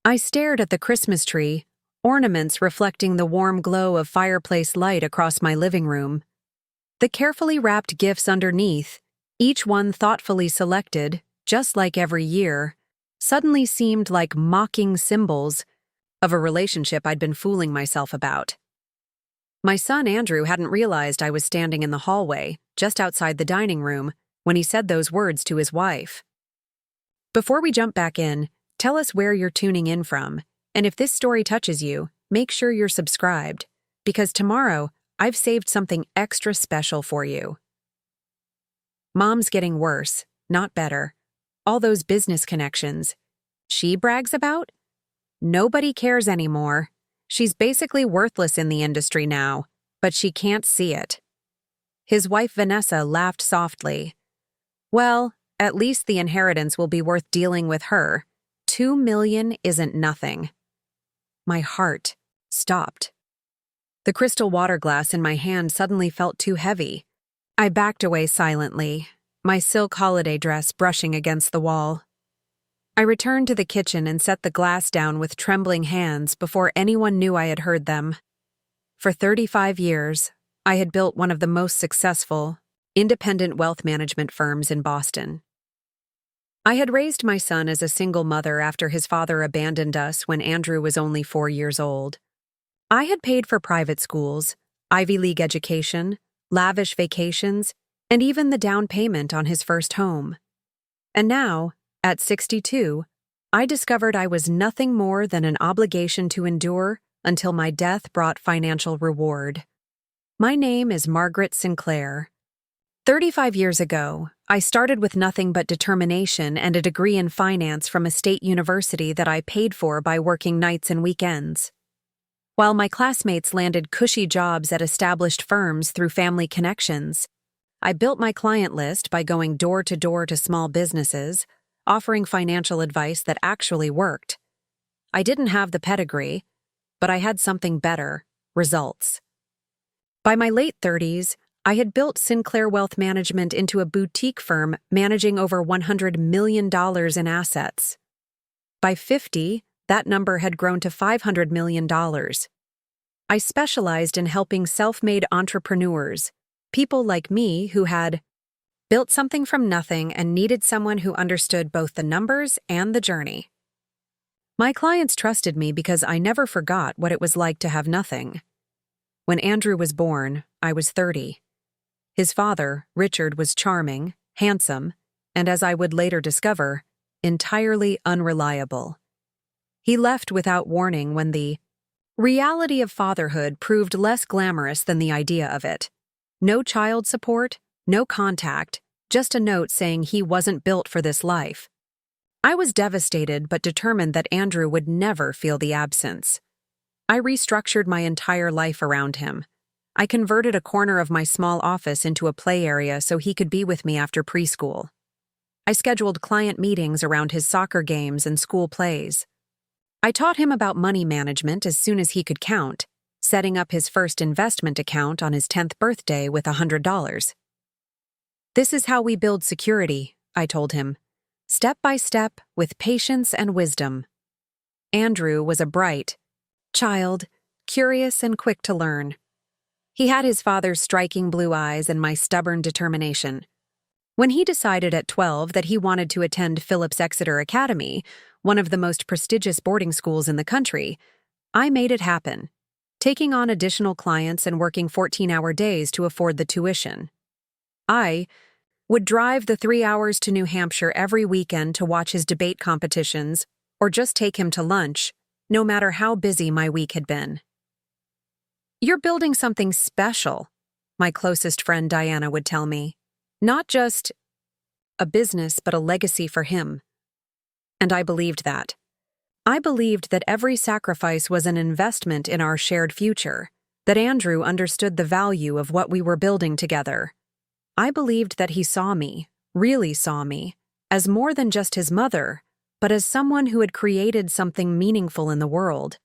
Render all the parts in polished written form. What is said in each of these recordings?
I stared at the Christmas tree, ornaments reflecting the warm glow of fireplace light across my living room. The carefully wrapped gifts underneath, each one thoughtfully selected, just like every year, suddenly seemed like mocking symbols of a relationship I'd been fooling myself about. My son Andrew hadn't realized I was standing in the hallway, just outside the dining room, when he said those words to his wife. Before we jump back in, tell us where you're tuning in from, and if this story touches you, make sure you're subscribed, because tomorrow I've saved something extra special for you. Mom's getting worse, not better. All those business connections she brags about? Nobody cares anymore. She's basically worthless in the industry now, but she can't see it. His wife Vanessa laughed softly. Well, at least the inheritance will be worth dealing with her. $2 million isn't nothing. My heart stopped. The crystal water glass in my hand suddenly felt too heavy. I backed away silently, my silk holiday dress brushing against the wall. I returned to the kitchen and set the glass down with trembling hands before anyone knew I had heard them. For 35 years, I had built one of the most successful, independent wealth management firms in Boston. I had raised my son as a single mother after his father abandoned us when Andrew was only 4 years old. I had paid for private schools, Ivy League education, lavish vacations, and even the down payment on his first home. And now, at 62, I discovered I was nothing more than an obligation to endure until my death brought financial reward. My name is Margaret Sinclair. 35 years ago, I started with nothing but determination and a degree in finance from a state university that I paid for by working nights and weekends. While my classmates landed cushy jobs at established firms through family connections, I built my client list by going door to door to small businesses, offering financial advice that actually worked. I didn't have the pedigree, but I had something better: results. By my late 30s, I had built Sinclair Wealth Management into a boutique firm managing over $100 million in assets. By 50, that number had grown to $500 million. I specialized in helping self-made entrepreneurs, people like me who had built something from nothing and needed someone who understood both the numbers and the journey. My clients trusted me because I never forgot what it was like to have nothing. When Andrew was born, I was 30. His father, Richard, was charming, handsome, and as I would later discover, entirely unreliable. He left without warning when the reality of fatherhood proved less glamorous than the idea of it. No child support, no contact, just a note saying he wasn't built for this life. I was devastated but determined that Andrew would never feel the absence. I restructured my entire life around him. I converted a corner of my small office into a play area so he could be with me after preschool. I scheduled client meetings around his soccer games and school plays. I taught him about money management as soon as he could count, setting up his first investment account on his 10th birthday with $100. This is how we build security, I told him, step by step with patience and wisdom. Andrew was a bright child, curious and quick to learn. He had his father's striking blue eyes and my stubborn determination. When he decided at 12 that he wanted to attend Phillips Exeter Academy, one of the most prestigious boarding schools in the country, I made it happen, taking on additional clients and working 14-hour days to afford the tuition. I would drive the 3 hours to New Hampshire every weekend to watch his debate competitions or just take him to lunch, no matter how busy my week had been. You're building something special, my closest friend Diana would tell me. Not just a business, but a legacy for him. And I believed that. I believed that every sacrifice was an investment in our shared future, that Andrew understood the value of what we were building together. I believed that he saw me, really saw me, as more than just his mother, but as someone who had created something meaningful in the world.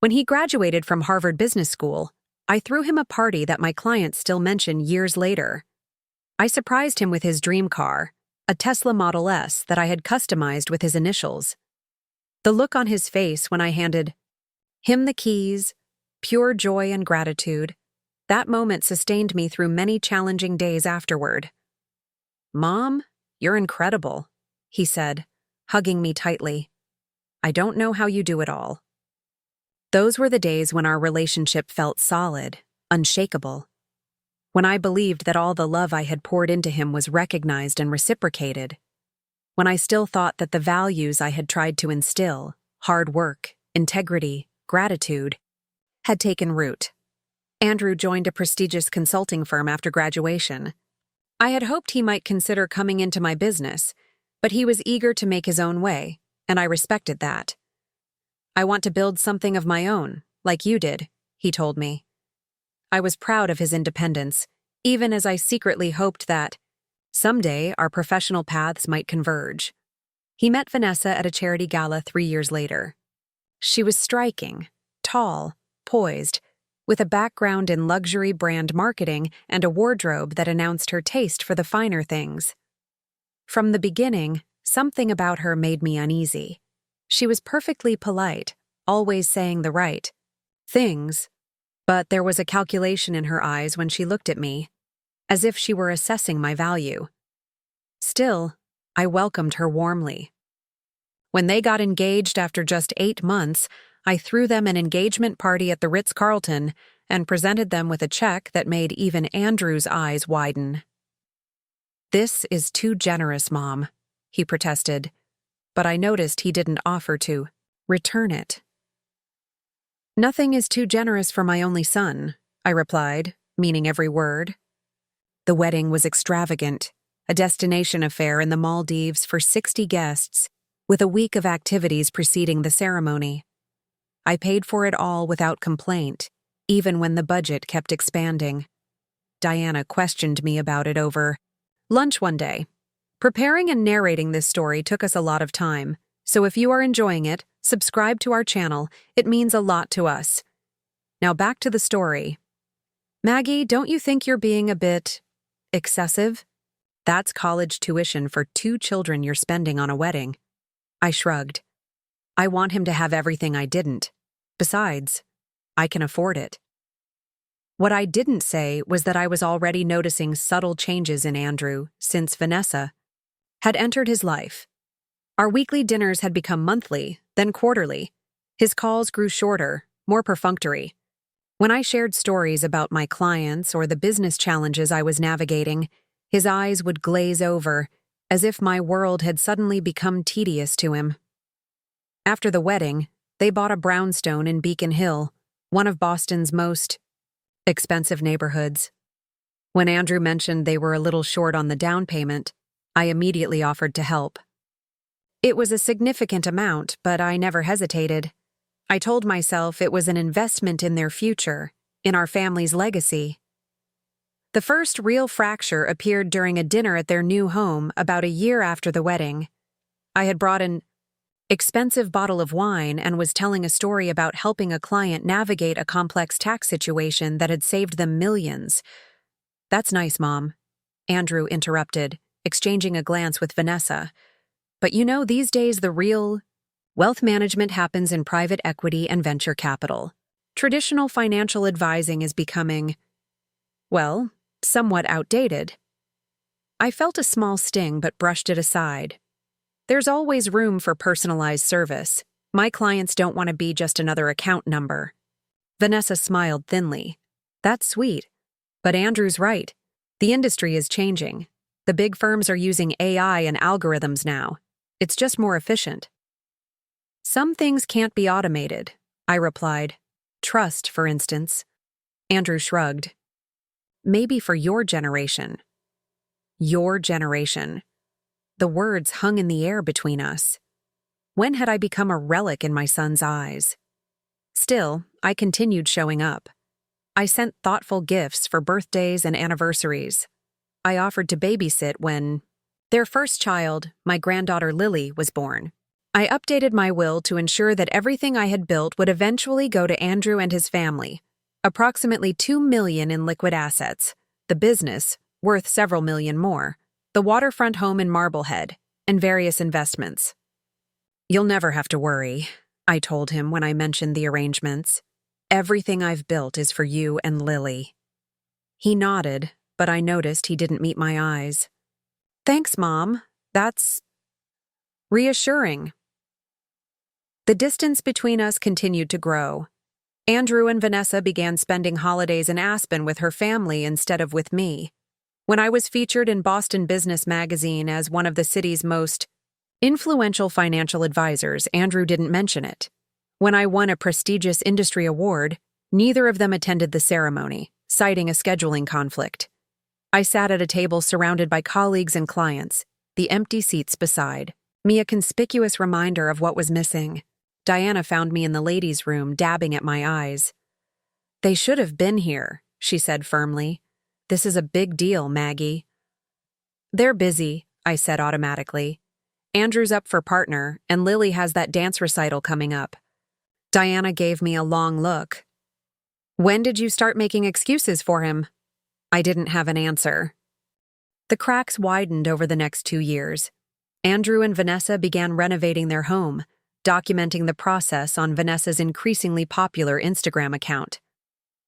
When he graduated from Harvard Business School, I threw him a party that my clients still mention years later. I surprised him with his dream car, a Tesla Model S that I had customized with his initials. The look on his face when I handed him the keys, pure joy and gratitude. That moment sustained me through many challenging days afterward. "Mom, you're incredible," he said, hugging me tightly. "I don't know how you do it all." Those were the days when our relationship felt solid, unshakable. When I believed that all the love I had poured into him was recognized and reciprocated. When I still thought that the values I had tried to instill, hard work, integrity, gratitude, had taken root. Andrew joined a prestigious consulting firm after graduation. I had hoped he might consider coming into my business, but he was eager to make his own way, and I respected that. "I want to build something of my own, like you did," he told me. I was proud of his independence, even as I secretly hoped that someday our professional paths might converge. He met Vanessa at a charity gala 3 years later. She was striking, tall, poised, with a background in luxury brand marketing and a wardrobe that announced her taste for the finer things. From the beginning, something about her made me uneasy. She was perfectly polite, always saying the right things, but there was a calculation in her eyes when she looked at me, as if she were assessing my value. Still, I welcomed her warmly. When they got engaged after just 8 months, I threw them an engagement party at the Ritz-Carlton and presented them with a check that made even Andrew's eyes widen. "This is too generous, Mom," he protested, but I noticed he didn't offer to return it. "Nothing is too generous for my only son," I replied, meaning every word. The wedding was extravagant, a destination affair in the Maldives for 60 guests, with a week of activities preceding the ceremony. I paid for it all without complaint, even when the budget kept expanding. Diana questioned me about it over lunch one day. Preparing and narrating this story took us a lot of time, so if you are enjoying it, subscribe to our channel. It means a lot to us. Now back to the story. "Maggie, don't you think you're being a bit excessive? That's college tuition for 2 children you're spending on a wedding." I shrugged. "I want him to have everything I didn't. Besides, I can afford it." What I didn't say was that I was already noticing subtle changes in Andrew since Vanessa had entered his life. Our weekly dinners had become monthly, then quarterly. His calls grew shorter, more perfunctory. When I shared stories about my clients or the business challenges I was navigating, his eyes would glaze over, as if my world had suddenly become tedious to him. After the wedding, they bought a brownstone in Beacon Hill, one of Boston's most expensive neighborhoods. When Andrew mentioned they were a little short on the down payment, I immediately offered to help. It was a significant amount, but I never hesitated. I told myself it was an investment in their future, in our family's legacy. The first real fracture appeared during a dinner at their new home about a year after the wedding. I had brought an expensive bottle of wine and was telling a story about helping a client navigate a complex tax situation that had saved them millions. "That's nice, Mom," Andrew interrupted, exchanging a glance with Vanessa. "But you know, these days the real wealth management happens in private equity and venture capital. Traditional financial advising is becoming, well, somewhat outdated." I felt a small sting but brushed it aside. There's always room for personalized service. My clients don't want to be just another account number. Vanessa smiled thinly. "That's sweet. But Andrew's right. The industry is changing. The big firms are using AI and algorithms now. It's just more efficient." "Some things can't be automated," I replied. "Trust, for instance." Andrew shrugged. "Maybe for your generation." Your generation. The words hung in the air between us. When had I become a relic in my son's eyes? Still, I continued showing up. I sent thoughtful gifts for birthdays and anniversaries. I offered to babysit when their first child, my granddaughter Lily, was born. I updated my will to ensure that everything I had built would eventually go to Andrew and his family. Approximately $2 million in liquid assets. The business, worth several million more. The waterfront home in Marblehead, and various investments. You'll never have to worry, I told him when I mentioned the arrangements. Everything I've built is for you and Lily. He nodded, but I noticed he didn't meet my eyes. Thanks, Mom. That's reassuring. The distance between us continued to grow. Andrew and Vanessa began spending holidays in Aspen with her family instead of with me. When I was featured in Boston Business Magazine as one of the city's most influential financial advisors, Andrew didn't mention it. When I won a prestigious industry award, neither of them attended the ceremony, citing a scheduling conflict. I sat at a table surrounded by colleagues and clients, the empty seats beside me a conspicuous reminder of what was missing. Diana found me in the ladies' room, dabbing at my eyes. They should have been here, she said firmly. This is a big deal, Maggie. They're busy, I said automatically. Andrew's up for partner, and Lily has that dance recital coming up. Diana gave me a long look. When did you start making excuses for him? I didn't have an answer. The cracks widened over the next 2 years. Andrew and Vanessa began renovating their home, documenting the process on Vanessa's increasingly popular Instagram account.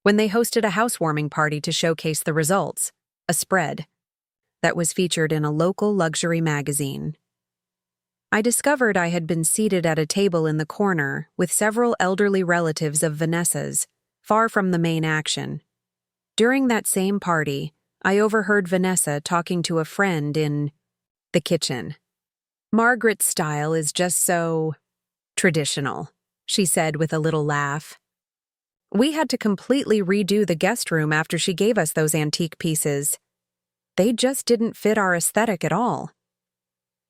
When they hosted a housewarming party to showcase the results, a spread that was featured in a local luxury magazine. I discovered I had been seated at a table in the corner with several elderly relatives of Vanessa's, far from the main action. During that same party, I overheard Vanessa talking to a friend in the kitchen. Margaret's style is just so traditional, she said with a little laugh. We had to completely redo the guest room after she gave us those antique pieces. They just didn't fit our aesthetic at all.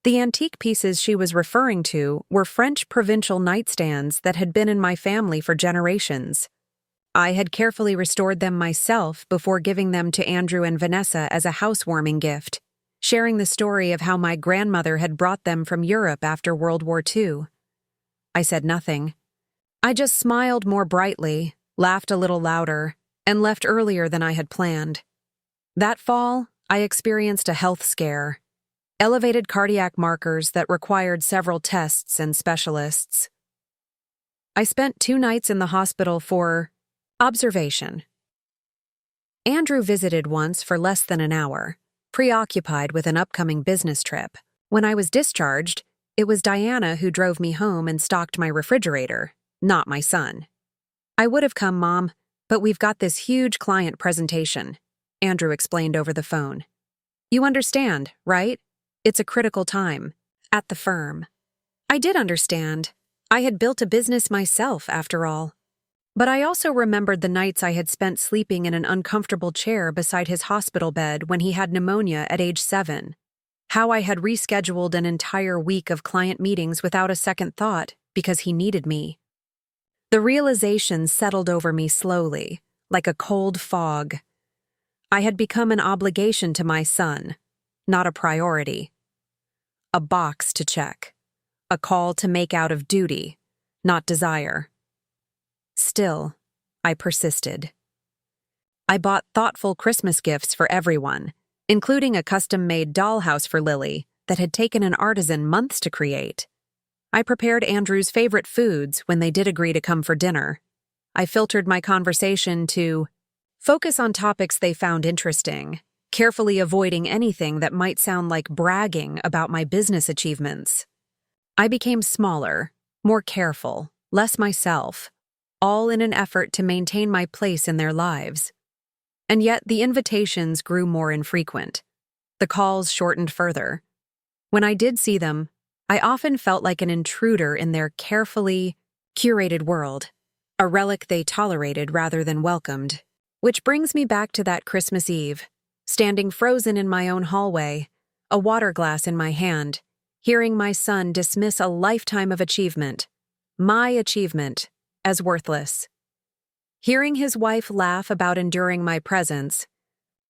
The antique pieces she was referring to were French provincial nightstands that had been in my family for generations. I had carefully restored them myself before giving them to Andrew and Vanessa as a housewarming gift, sharing the story of how my grandmother had brought them from Europe after World War II. I said nothing. I just smiled more brightly, laughed a little louder, and left earlier than I had planned. That fall, I experienced a health scare. Elevated cardiac markers that required several tests and specialists. I spent 2 nights in the hospital for observation. Andrew visited once for less than an hour, preoccupied with an upcoming business trip. When I was discharged, it was Diana who drove me home and stocked my refrigerator, not my son. I would have come, Mom, but we've got this huge client presentation, Andrew explained over the phone. You understand, right? It's a critical time at the firm. I did understand. I had built a business myself, after all. But I also remembered the nights I had spent sleeping in an uncomfortable chair beside his hospital bed when he had pneumonia at age 7. How I had rescheduled an entire week of client meetings without a second thought because he needed me. The realization settled over me slowly, like a cold fog. I had become an obligation to my son, not a priority. A box to check. A call to make out of duty, not desire. Still, I persisted. I bought thoughtful Christmas gifts for everyone, including a custom-made dollhouse for Lily that had taken an artisan months to create. I prepared Andrew's favorite foods when they did agree to come for dinner. I filtered my conversation to focus on topics they found interesting, carefully avoiding anything that might sound like bragging about my business achievements. I became smaller, more careful, less myself, all in an effort to maintain my place in their lives. And yet the invitations grew more infrequent. The calls shortened further. When I did see them, I often felt like an intruder in their carefully curated world, a relic they tolerated rather than welcomed. Which brings me back to that Christmas Eve, standing frozen in my own hallway, a water glass in my hand, hearing my son dismiss a lifetime of achievement, my achievement, as worthless. Hearing his wife laugh about enduring my presence,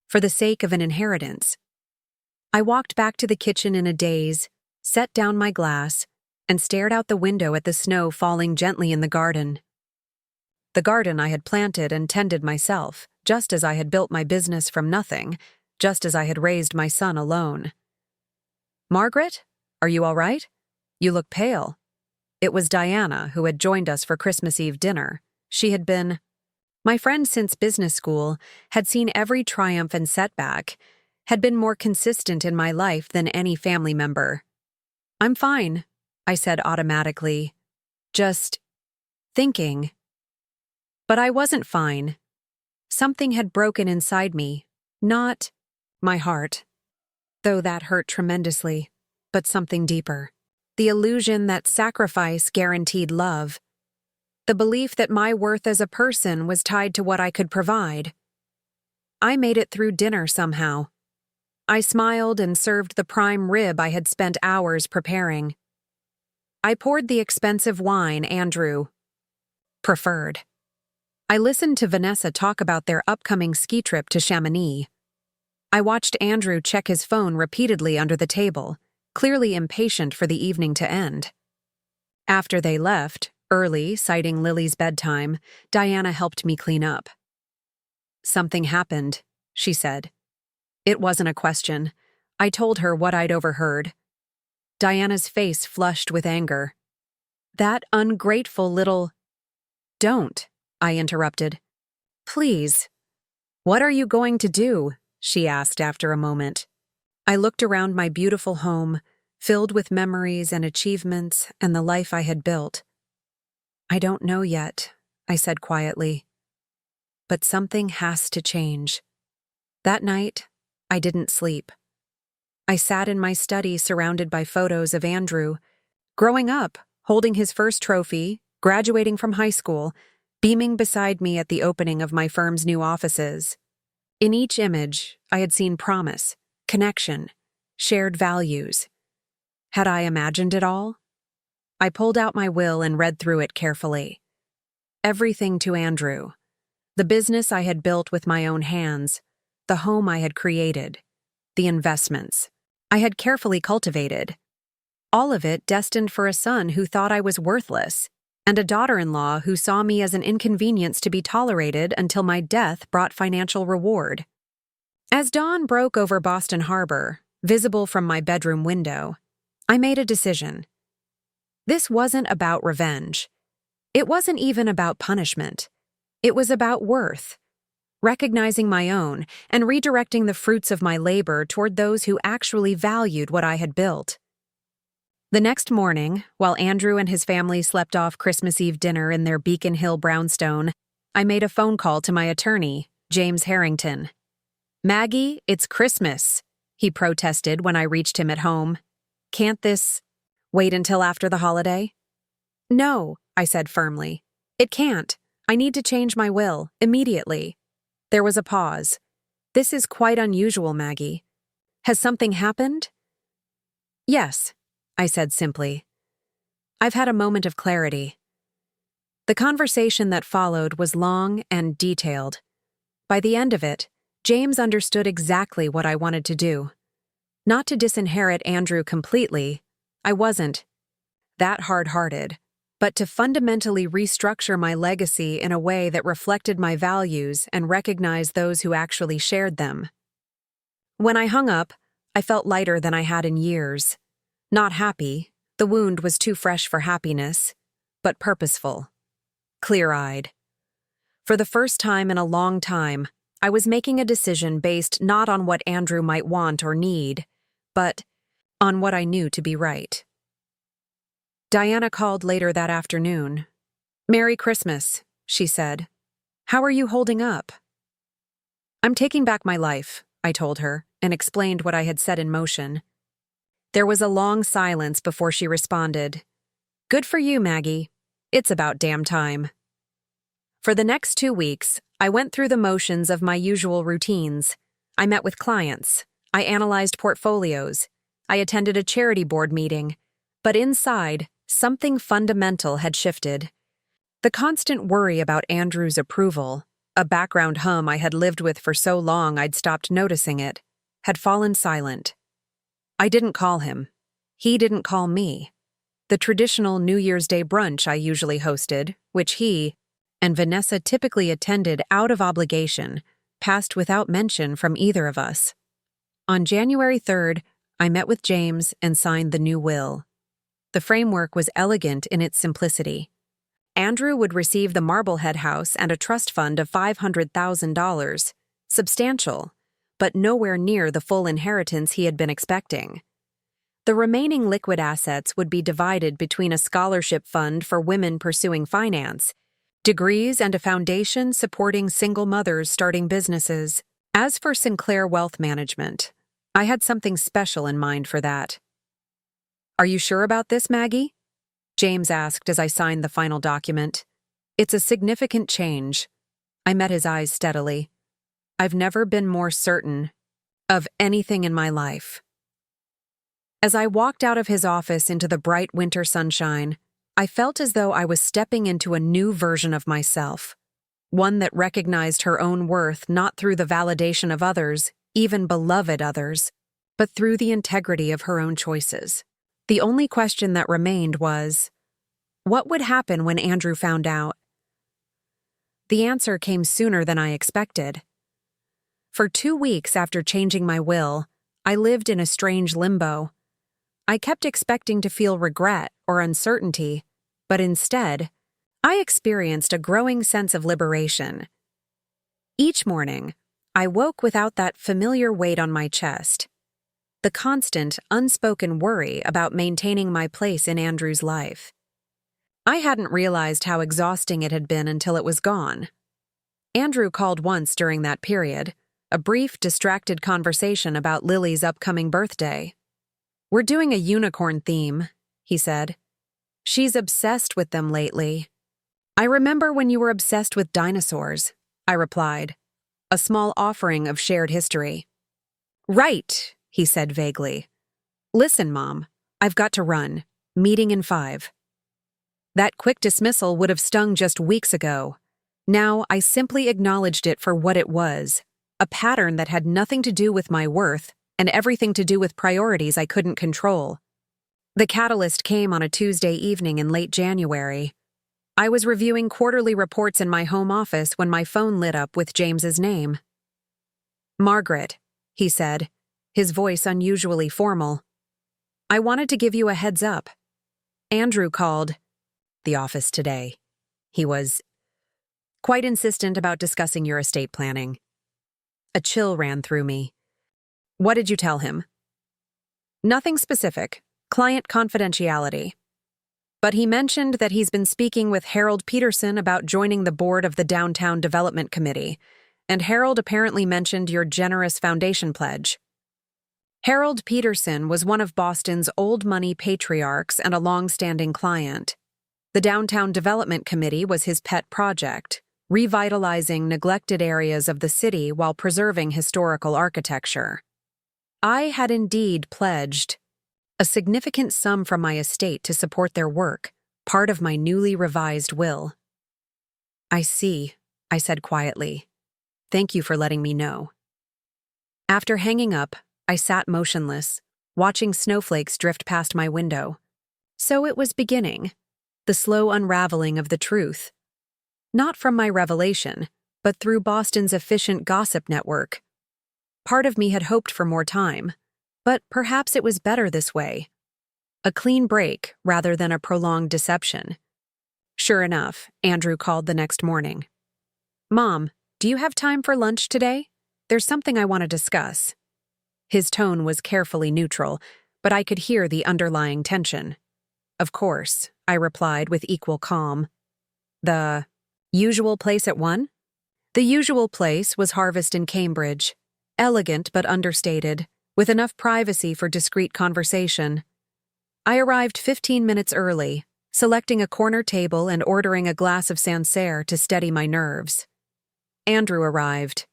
for the sake of an inheritance. I walked back to the kitchen in a daze, set down my glass, and stared out the window at the snow falling gently in the garden. The garden I had planted and tended myself, just as I had built my business from nothing, just as I had raised my son alone. Margaret, are you all right? You look pale. It was Diana who had joined us for Christmas Eve dinner. She had been my friend since business school, had seen every triumph and setback, had been more consistent in my life than any family member. "I'm fine," I said automatically, just thinking. But I wasn't fine. Something had broken inside me, not my heart, though that hurt tremendously, but something deeper. The illusion that sacrifice guaranteed love. The belief that my worth as a person was tied to what I could provide. I made it through dinner somehow. I smiled and served the prime rib I had spent hours preparing. I poured the expensive wine Andrew preferred. I listened to Vanessa talk about their upcoming ski trip to Chamonix. I watched Andrew check his phone repeatedly under the table, clearly impatient for the evening to end. After they left, early, citing Lily's bedtime, Diana helped me clean up. "Something happened," she said. It wasn't a question. I told her what I'd overheard. Diana's face flushed with anger. "That ungrateful little—" "Don't," I interrupted. "Please." "What are you going to do?" she asked after a moment. I looked around my beautiful home, filled with memories and achievements and the life I had built. "I don't know yet," I said quietly. "But something has to change." That night, I didn't sleep. I sat in my study surrounded by photos of Andrew, growing up, holding his first trophy, graduating from high school, beaming beside me at the opening of my firm's new offices. In each image, I had seen promise, connection, shared values. Had I imagined it all? I pulled out my will and read through it carefully. Everything to Andrew. The business I had built with my own hands, the home I had created, the investments I had carefully cultivated. All of it destined for a son who thought I was worthless, and a daughter-in-law who saw me as an inconvenience to be tolerated until my death brought financial reward. As dawn broke over Boston Harbor, visible from my bedroom window, I made a decision. This wasn't about revenge. It wasn't even about punishment. It was about worth, recognizing my own and redirecting the fruits of my labor toward those who actually valued what I had built. The next morning, while Andrew and his family slept off Christmas Eve dinner in their Beacon Hill brownstone, I made a phone call to my attorney, James Harrington. "Maggie, it's Christmas," he protested when I reached him at home. "Can't this wait until after the holiday?" "No," I said firmly. "It can't. I need to change my will, immediately." There was a pause. "This is quite unusual, Maggie. Has something happened?" "Yes," I said simply. "I've had a moment of clarity." The conversation that followed was long and detailed. By the end of it, James understood exactly what I wanted to do. Not to disinherit Andrew completely, I wasn't that hard-hearted, but to fundamentally restructure my legacy in a way that reflected my values and recognized those who actually shared them. When I hung up, I felt lighter than I had in years. Not happy, the wound was too fresh for happiness, but purposeful, clear-eyed. For the first time in a long time, I was making a decision based not on what Andrew might want or need, but on what I knew to be right. Diana called later that afternoon. "Merry Christmas," she said. "How are you holding up?" "I'm taking back my life," I told her, and explained what I had set in motion. There was a long silence before she responded. "Good for you, Maggie. It's about damn time." For the next 2 weeks, I went through the motions of my usual routines. I met with clients. I analyzed portfolios. I attended a charity board meeting. But inside, something fundamental had shifted. The constant worry about Andrew's approval, a background hum I had lived with for so long I'd stopped noticing it, had fallen silent. I didn't call him. He didn't call me. The traditional New Year's Day brunch I usually hosted, which he and Vanessa typically attended out of obligation, passed without mention from either of us. On January 3rd, I met with James and signed the new will. The framework was elegant in its simplicity. Andrew would receive the Marblehead house and a trust fund of $500,000, substantial, but nowhere near the full inheritance he had been expecting. The remaining liquid assets would be divided between a scholarship fund for women pursuing finance, degrees, and a foundation supporting single mothers starting businesses. As for Sinclair Wealth Management, I had something special in mind for that. "Are you sure about this, Maggie?" James asked as I signed the final document. "It's a significant change." I met his eyes steadily. "I've never been more certain of anything in my life." As I walked out of his office into the bright winter sunshine, I felt as though I was stepping into a new version of myself, one that recognized her own worth not through the validation of others, even beloved others, but through the integrity of her own choices. The only question that remained was, what would happen when Andrew found out? The answer came sooner than I expected. For 2 weeks after changing my will, I lived in a strange limbo. I kept expecting to feel regret or uncertainty, but instead, I experienced a growing sense of liberation. Each morning, I woke without that familiar weight on my chest, the constant, unspoken worry about maintaining my place in Andrew's life. I hadn't realized how exhausting it had been until it was gone. Andrew called once during that period, a brief, distracted conversation about Lily's upcoming birthday. "We're doing a unicorn theme," he said. "She's obsessed with them lately." "I remember when you were obsessed with dinosaurs," I replied, a small offering of shared history. "Right," he said vaguely. "Listen, Mom, I've got to run. Meeting in 5. That quick dismissal would have stung just weeks ago. Now I simply acknowledged it for what it was, a pattern that had nothing to do with my worth and everything to do with priorities I couldn't control. The catalyst came on a Tuesday evening in late January. I was reviewing quarterly reports in my home office when my phone lit up with James's name. "Margaret," he said, his voice unusually formal. "I wanted to give you a heads up. Andrew called the office today. He was quite insistent about discussing your estate planning." A chill ran through me. "What did you tell him?" "Nothing specific. Client confidentiality. But he mentioned that he's been speaking with Harold Peterson about joining the board of the Downtown Development Committee, and Harold apparently mentioned your generous foundation pledge." Harold Peterson was one of Boston's old money patriarchs and a long-standing client. The Downtown Development Committee was his pet project, revitalizing neglected areas of the city while preserving historical architecture. I had indeed pledged a significant sum from my estate to support their work, part of my newly revised will. "I see," I said quietly. "Thank you for letting me know." After hanging up, I sat motionless, watching snowflakes drift past my window. So it was beginning, the slow unraveling of the truth. Not from my revelation, but through Boston's efficient gossip network. Part of me had hoped for more time, but perhaps it was better this way. A clean break rather than a prolonged deception. Sure enough, Andrew called the next morning. "Mom, do you have time for lunch today? There's something I want to discuss." His tone was carefully neutral, but I could hear the underlying tension. "Of course," I replied with equal calm. "The usual place at 1? The usual place was Harvest in Cambridge, elegant but understated, with enough privacy for discreet conversation. I arrived 15 minutes early, selecting a corner table and ordering a glass of Sancerre to steady my nerves. Andrew arrived,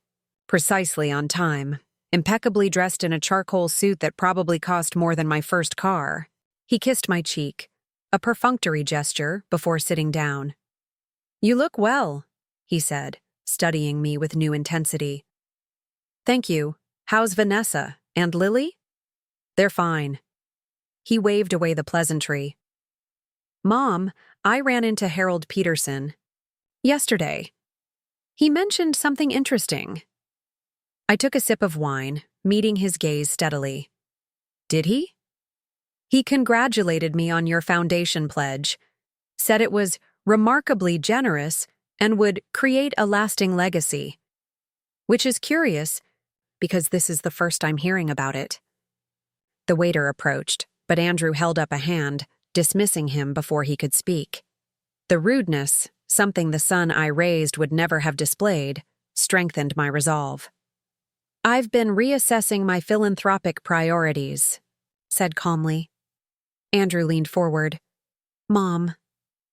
precisely on time, impeccably dressed in a charcoal suit that probably cost more than my first car. He kissed my cheek, a perfunctory gesture, before sitting down. "You look well," he said, studying me with new intensity. "Thank you. How's Vanessa? And Lily?" "They're fine." He waved away the pleasantry. "Mom, I ran into Harold Peterson yesterday. He mentioned something interesting." I took a sip of wine, meeting his gaze steadily. "Did he?" He congratulated me on your foundation pledge, said it was remarkably generous and would create a lasting legacy. Which is curious, because this is the first I'm hearing about it. The waiter approached, but Andrew held up a hand, dismissing him before he could speak. The rudeness, something the son I raised would never have displayed, strengthened my resolve. I've been reassessing my philanthropic priorities, said calmly. Andrew leaned forward. Mom,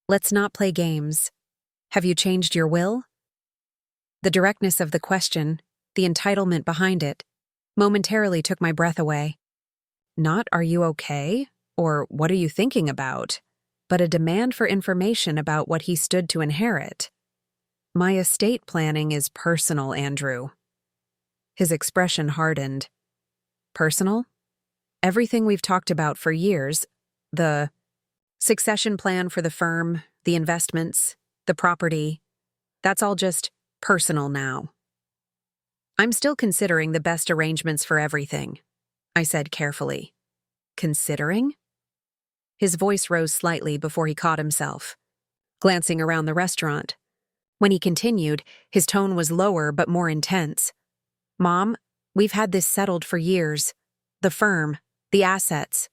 let's not play games. Have you changed your will? The directness of the question, the entitlement behind it, momentarily took my breath away. Not "are you okay?" or "what are you thinking about?" but a demand for information about what he stood to inherit. My estate planning is personal, Andrew. His expression hardened. Personal? Everything we've talked about for years, the succession plan for the firm, the investments, the property, that's all just personal now. I'm still considering the best arrangements for everything, I said carefully. Considering? His voice rose slightly before he caught himself, glancing around the restaurant. When he continued, his tone was lower but more intense. Mom, we've had this settled for years. The firm, the assets.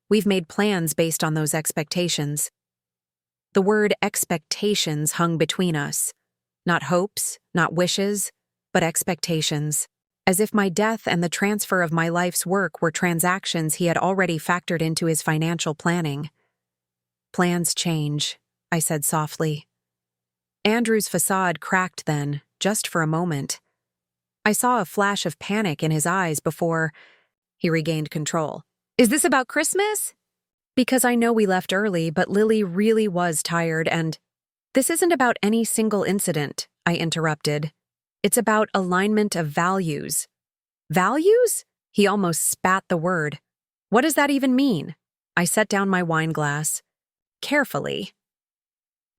We've made plans based on those expectations. The word expectations hung between us. Not hopes, not wishes, but expectations. As if my death and the transfer of my life's work were transactions he had already factored into his financial planning. Plans change, I said softly. Andrew's facade cracked then, just for a moment. I saw a flash of panic in his eyes before he regained control. Is this about Christmas? Because I know we left early, but Lily really was tired and— This isn't about any single incident, I interrupted. It's about alignment of values. Values? He almost spat the word. What does that even mean? I set down my wine glass. Carefully.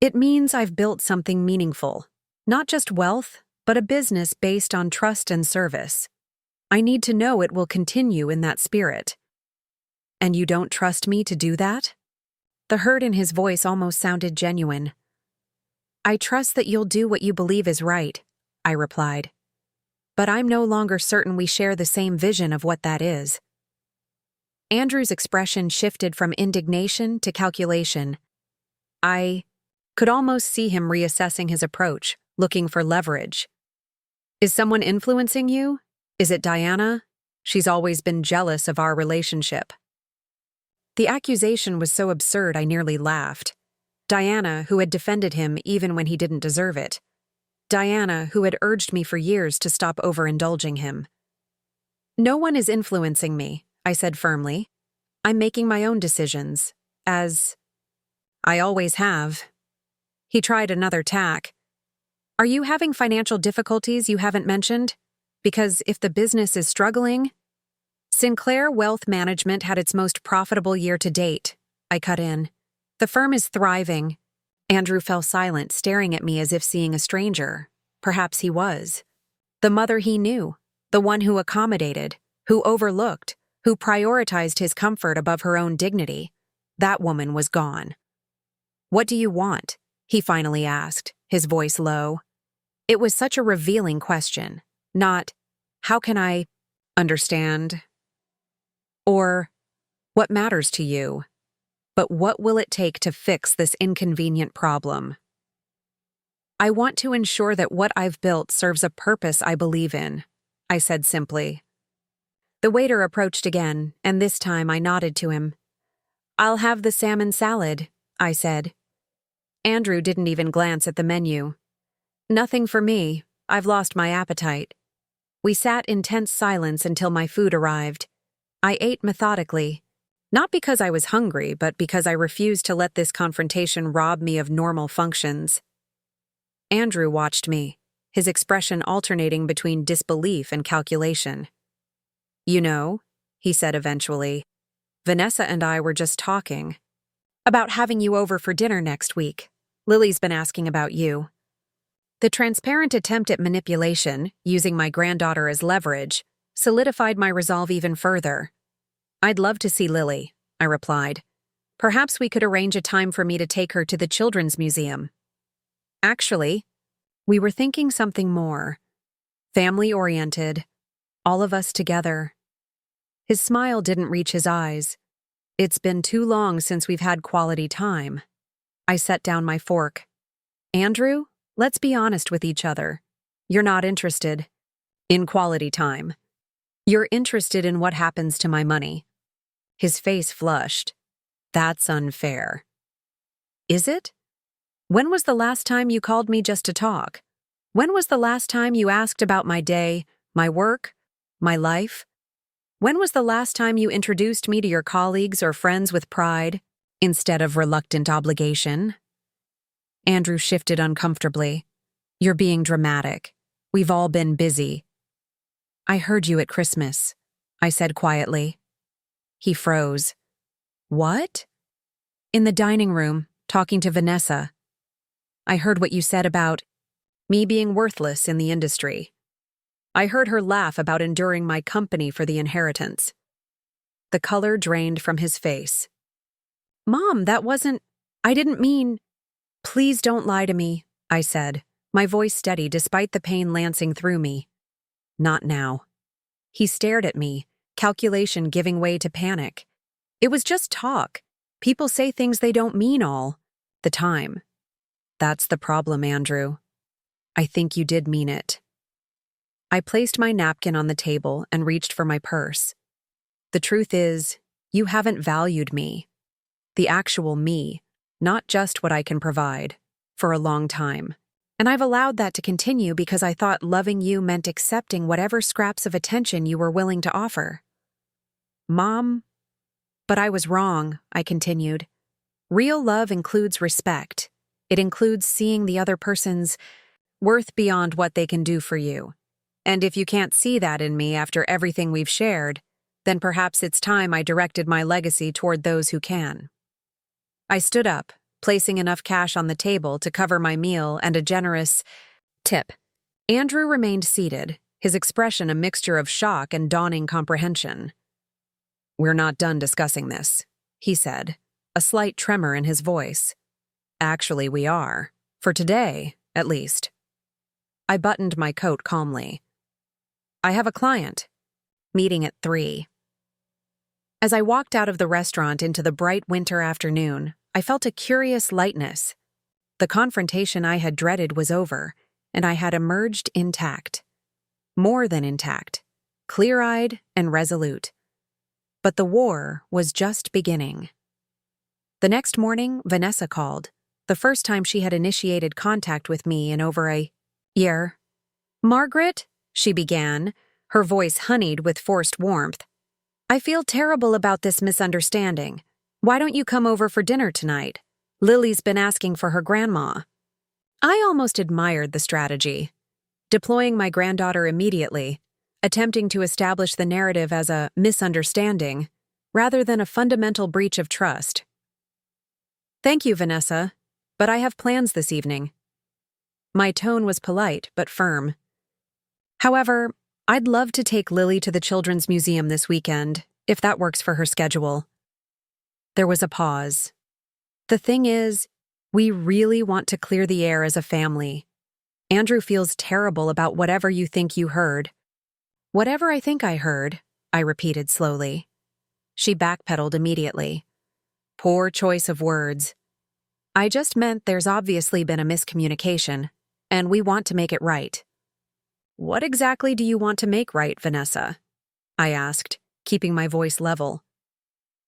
It means I've built something meaningful. Not just wealth, but a business based on trust and service. I need to know it will continue in that spirit. And you don't trust me to do that? The hurt in his voice almost sounded genuine. I trust that you'll do what you believe is right, I replied. But I'm no longer certain we share the same vision of what that is. Andrew's expression shifted from indignation to calculation. I could almost see him reassessing his approach, looking for leverage. Is someone influencing you? Is it Diana? She's always been jealous of our relationship. The accusation was so absurd I nearly laughed. Diana, who had defended him even when he didn't deserve it. Diana, who had urged me for years to stop overindulging him. No one is influencing me, I said firmly. I'm making my own decisions, as I always have. He tried another tack. Are you having financial difficulties you haven't mentioned? Because if the business is struggling— Sinclair Wealth Management had its most profitable year to date, I cut in. The firm is thriving. Andrew fell silent, staring at me as if seeing a stranger. Perhaps he was. The mother he knew, the one who accommodated, who overlooked, who prioritized his comfort above her own dignity. That woman was gone. What do you want? He finally asked, his voice low. It was such a revealing question, not, how can I understand? Or, what matters to you? But what will it take to fix this inconvenient problem? I want to ensure that what I've built serves a purpose I believe in, I said simply. The waiter approached again, and this time I nodded to him. I'll have the salmon salad, I said. Andrew didn't even glance at the menu. Nothing for me. I've lost my appetite. We sat in tense silence until my food arrived. I ate methodically. Not because I was hungry, but because I refused to let this confrontation rob me of normal functions. Andrew watched me, his expression alternating between disbelief and calculation. You know, he said eventually, Vanessa and I were just talking about having you over for dinner next week. Lily's been asking about you. The transparent attempt at manipulation, using my granddaughter as leverage, solidified my resolve even further. I'd love to see Lily, I replied. Perhaps we could arrange a time for me to take her to the Children's Museum. Actually, we were thinking something more. Family-oriented, all of us together. His smile didn't reach his eyes. It's been too long since we've had quality time. I set down my fork. Andrew, let's be honest with each other. You're not interested in quality time. You're interested in what happens to my money. His face flushed. That's unfair. Is it? When was the last time you called me just to talk? When was the last time you asked about my day, my work, my life? When was the last time you introduced me to your colleagues or friends with pride, instead of reluctant obligation? Andrew shifted uncomfortably. You're being dramatic. We've all been busy. I heard you at Christmas, I said quietly. He froze. What? In the dining room, talking to Vanessa. I heard what you said about me being worthless in the industry. I heard her laugh about enduring my company for the inheritance. The color drained from his face. Mom, I didn't mean. Please don't lie to me, I said, my voice steady despite the pain lancing through me. Not now. He stared at me, calculation giving way to panic. It was just talk. People say things they don't mean all the time. That's the problem, Andrew. I think you did mean it. I placed my napkin on the table and reached for my purse. The truth is, you haven't valued me. The actual me, not just what I can provide, for a long time. And I've allowed that to continue because I thought loving you meant accepting whatever scraps of attention you were willing to offer. Mom, but I was wrong, I continued. Real love includes respect. It includes seeing the other person's worth beyond what they can do for you. And if you can't see that in me after everything we've shared, then perhaps it's time I directed my legacy toward those who can. I stood up, placing enough cash on the table to cover my meal and a generous tip. Andrew remained seated, his expression a mixture of shock and dawning comprehension. We're not done discussing this, he said, a slight tremor in his voice. Actually, we are. For today, at least. I buttoned my coat calmly. I have a client. Meeting at 3. As I walked out of the restaurant into the bright winter afternoon, I felt a curious lightness. The confrontation I had dreaded was over, and I had emerged intact. More than intact. Clear-eyed and resolute. But the war was just beginning. The next morning, Vanessa called, the first time she had initiated contact with me in over a year. Margaret, she began, her voice honeyed with forced warmth. I feel terrible about this misunderstanding. Why don't you come over for dinner tonight? Lily's been asking for her grandma. I almost admired the strategy. Deploying my granddaughter immediately, attempting to establish the narrative as a misunderstanding, rather than a fundamental breach of trust. Thank you, Vanessa, but I have plans this evening. My tone was polite but firm. However, I'd love to take Lily to the Children's Museum this weekend, if that works for her schedule. There was a pause. The thing is, we really want to clear the air as a family. Andrew feels terrible about whatever you think you heard. Whatever I think I heard, I repeated slowly. She backpedaled immediately. Poor choice of words. I just meant there's obviously been a miscommunication, and we want to make it right. What exactly do you want to make right, Vanessa? I asked, keeping my voice level.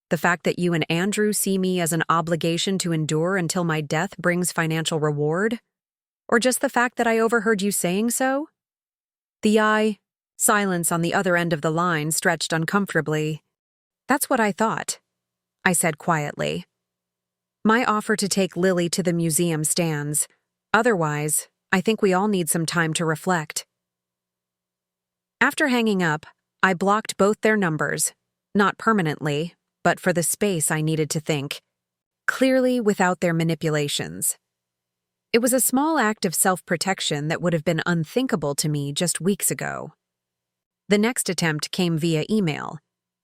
The fact that you and Andrew see me as an obligation to endure until my death brings financial reward? Or just the fact that I overheard you saying so? The silence on the other end of the line stretched uncomfortably. That's what I thought, I said quietly. My offer to take Lily to the museum stands. Otherwise, I think we all need some time to reflect. After hanging up, I blocked both their numbers, not permanently, but for the space I needed to think, clearly without their manipulations. It was a small act of self-protection that would have been unthinkable to me just weeks ago. The next attempt came via email,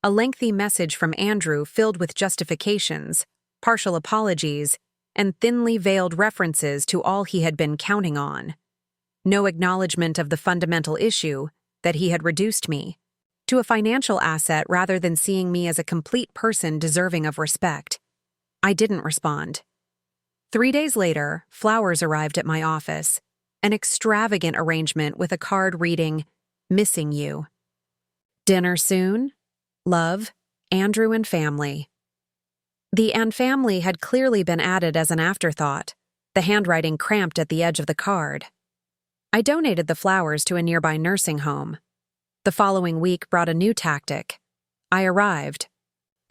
a lengthy message from Andrew filled with justifications, partial apologies, and thinly veiled references to all he had been counting on. No acknowledgement of the fundamental issue, that he had reduced me to a financial asset rather than seeing me as a complete person deserving of respect. I didn't respond. 3 days later, flowers arrived at my office, an extravagant arrangement with a card reading, "Missing you. Dinner soon? Love, Andrew and family." The "and family" had clearly been added as an afterthought, the handwriting cramped at the edge of the card. I donated the flowers to a nearby nursing home. The following week brought a new tactic. I arrived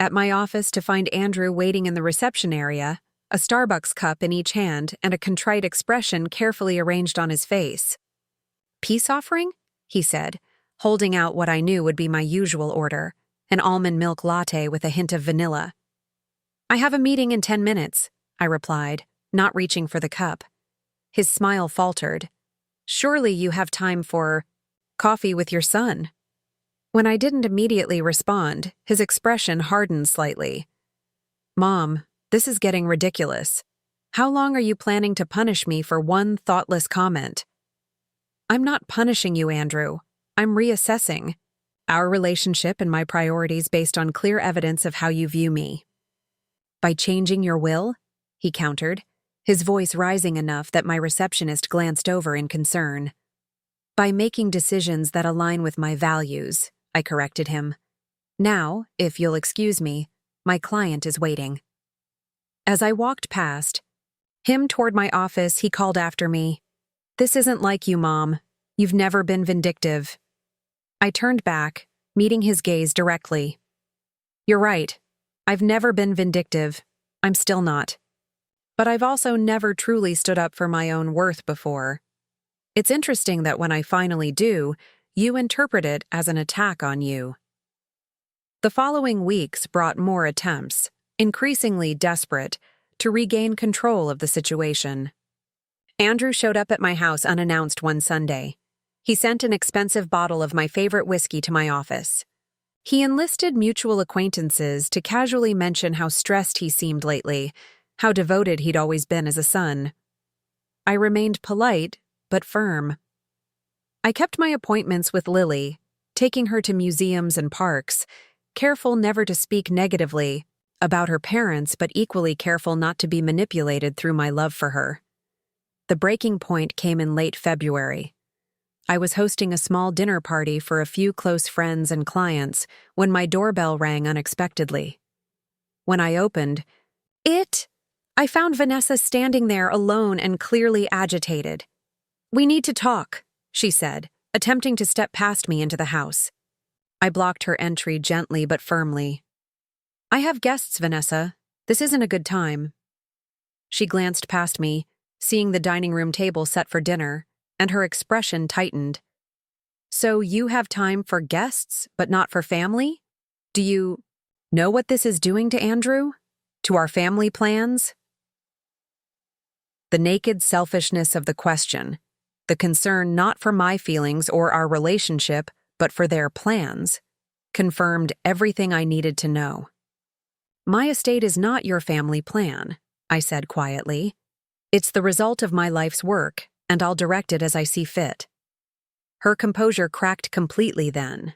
at my office to find Andrew waiting in the reception area, a Starbucks cup in each hand and a contrite expression carefully arranged on his face. "Peace offering?" he said, holding out what I knew would be my usual order, an almond milk latte with a hint of vanilla. "I have a meeting in 10 minutes, I replied, not reaching for the cup. His smile faltered. "Surely you have time for coffee with your son." When I didn't immediately respond, his expression hardened slightly. "Mom, this is getting ridiculous. How long are you planning to punish me for one thoughtless comment?" "I'm not punishing you, Andrew. I'm reassessing our relationship and my priorities based on clear evidence of how you view me." "By changing your will?" he countered, his voice rising enough that my receptionist glanced over in concern. "By making decisions that align with my values," I corrected him. "Now, if you'll excuse me, my client is waiting." As I walked past him toward my office, he called after me, "This isn't like you, Mom. You've never been vindictive." I turned back, meeting his gaze directly. "You're right. I've never been vindictive. I'm still not. But I've also never truly stood up for my own worth before. It's interesting that when I finally do, you interpret it as an attack on you." The following weeks brought more attempts, increasingly desperate, to regain control of the situation. Andrew showed up at my house unannounced one Sunday. He sent an expensive bottle of my favorite whiskey to my office. He enlisted mutual acquaintances to casually mention how stressed he seemed lately, how devoted he'd always been as a son. I remained polite, but firm. I kept my appointments with Lily, taking her to museums and parks, careful never to speak negatively about her parents, but equally careful not to be manipulated through my love for her. The breaking point came in late February. I was hosting a small dinner party for a few close friends and clients when my doorbell rang unexpectedly. When I opened, I found Vanessa standing there alone and clearly agitated. "We need to talk," she said, attempting to step past me into the house. I blocked her entry gently but firmly. "I have guests, Vanessa. This isn't a good time." She glanced past me, seeing the dining room table set for dinner, and her expression tightened. "So you have time for guests, but not for family? Do you know what this is doing to Andrew? To our family plans?" The naked selfishness of the question, the concern not for my feelings or our relationship, but for their plans, confirmed everything I needed to know. "My estate is not your family plan," I said quietly. "It's the result of my life's work, and I'll direct it as I see fit." Her composure cracked completely then.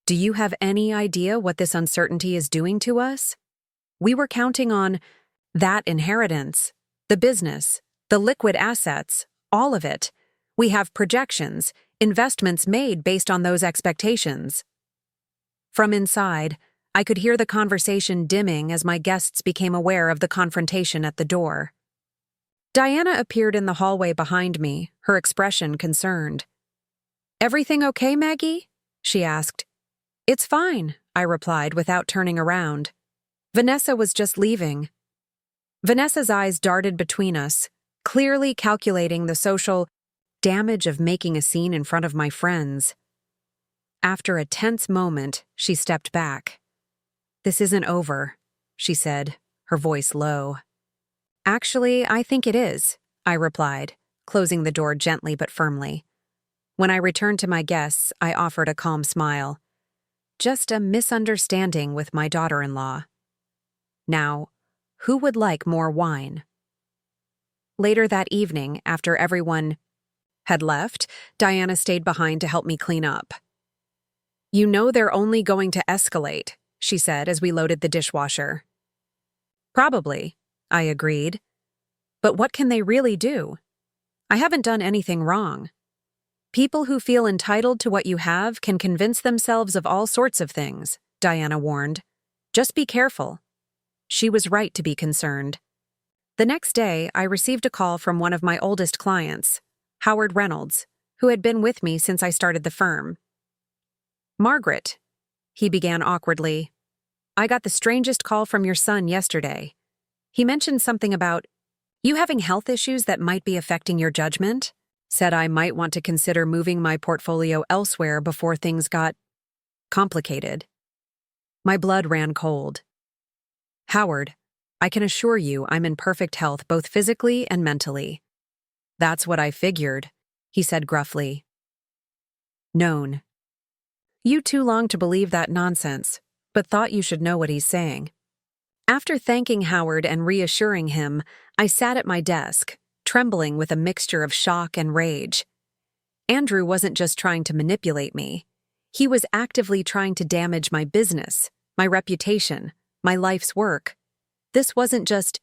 "Do you have any idea what this uncertainty is doing to us? We were counting on that inheritance, the business, the liquid assets, all of it. We have projections, investments made based on those expectations." From inside, I could hear the conversation dimming as my guests became aware of the confrontation at the door. Diana appeared in the hallway behind me, her expression concerned. "Everything okay, Maggie?" she asked. "It's fine," I replied without turning around. "Vanessa was just leaving." Vanessa's eyes darted between us, clearly calculating the social damage of making a scene in front of my friends. After a tense moment, she stepped back. "This isn't over," she said, her voice low. "Actually, I think it is," I replied, closing the door gently but firmly. When I returned to my guests, I offered a calm smile. just a misunderstanding with my daughter-in-law. Now, who would like more wine? Later that evening, after everyone had left, Diana stayed behind to help me clean up. "You know they're only going to escalate," she said as we loaded the dishwasher. "Probably," I agreed. "But what can they really do? I haven't done anything wrong." "People who feel entitled to what you have can convince themselves of all sorts of things," Diana warned. "Just be careful." She was right to be concerned. The next day, I received a call from one of my oldest clients, Howard Reynolds, who had been with me since I started the firm. "Margaret," he began awkwardly, "I got the strangest call from your son yesterday. He mentioned something about you having health issues that might be affecting your judgment. Said I might want to consider moving my portfolio elsewhere before things got complicated." My blood ran cold. "Howard, I can assure you I'm in perfect health both physically and mentally." "That's what I figured," he said gruffly. "Known. You too long to believe that nonsense, but thought you should know what he's saying." After thanking Howard and reassuring him, I sat at my desk, trembling with a mixture of shock and rage. Andrew wasn't just trying to manipulate me. He was actively trying to damage my business, my reputation, my life's work. This wasn't just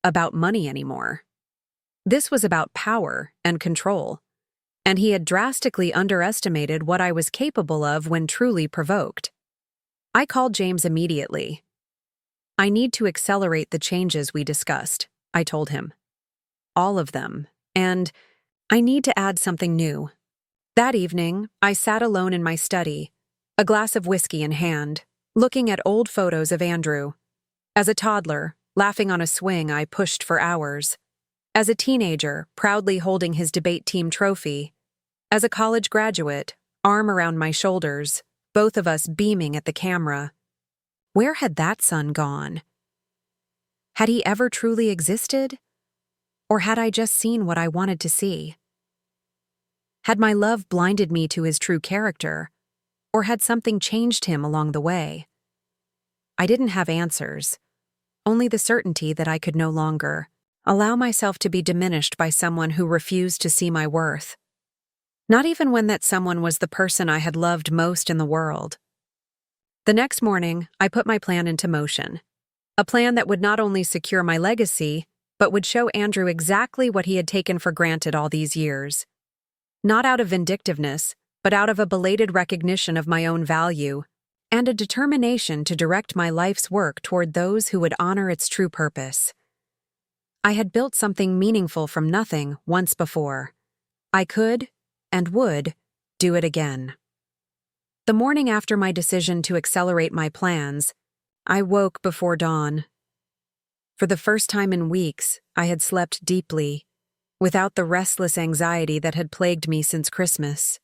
about money anymore. This was about power and control, and he had drastically underestimated what I was capable of when truly provoked. I called James immediately. "I need to accelerate the changes we discussed," I told him. "All of them, and I need to add something new." That evening, I sat alone in my study, a glass of whiskey in hand, looking at old photos of Andrew. As a toddler, laughing on a swing I pushed for hours. As a teenager, proudly holding his debate team trophy. As a college graduate, arm around my shoulders, both of us beaming at the camera. Where had that son gone? Had he ever truly existed? Or had I just seen what I wanted to see? Had my love blinded me to his true character, or had something changed him along the way? I didn't have answers, only the certainty that I could no longer allow myself to be diminished by someone who refused to see my worth. Not even when that someone was the person I had loved most in the world. The next morning, I put my plan into motion. A plan that would not only secure my legacy, but would show Andrew exactly what he had taken for granted all these years. Not out of vindictiveness, but out of a belated recognition of my own value, and a determination to direct my life's work toward those who would honor its true purpose. I had built something meaningful from nothing once before. I could, and would, do it again. The morning after my decision to accelerate my plans, I woke before dawn. For the first time in weeks, I had slept deeply, without the restless anxiety that had plagued me since Christmas.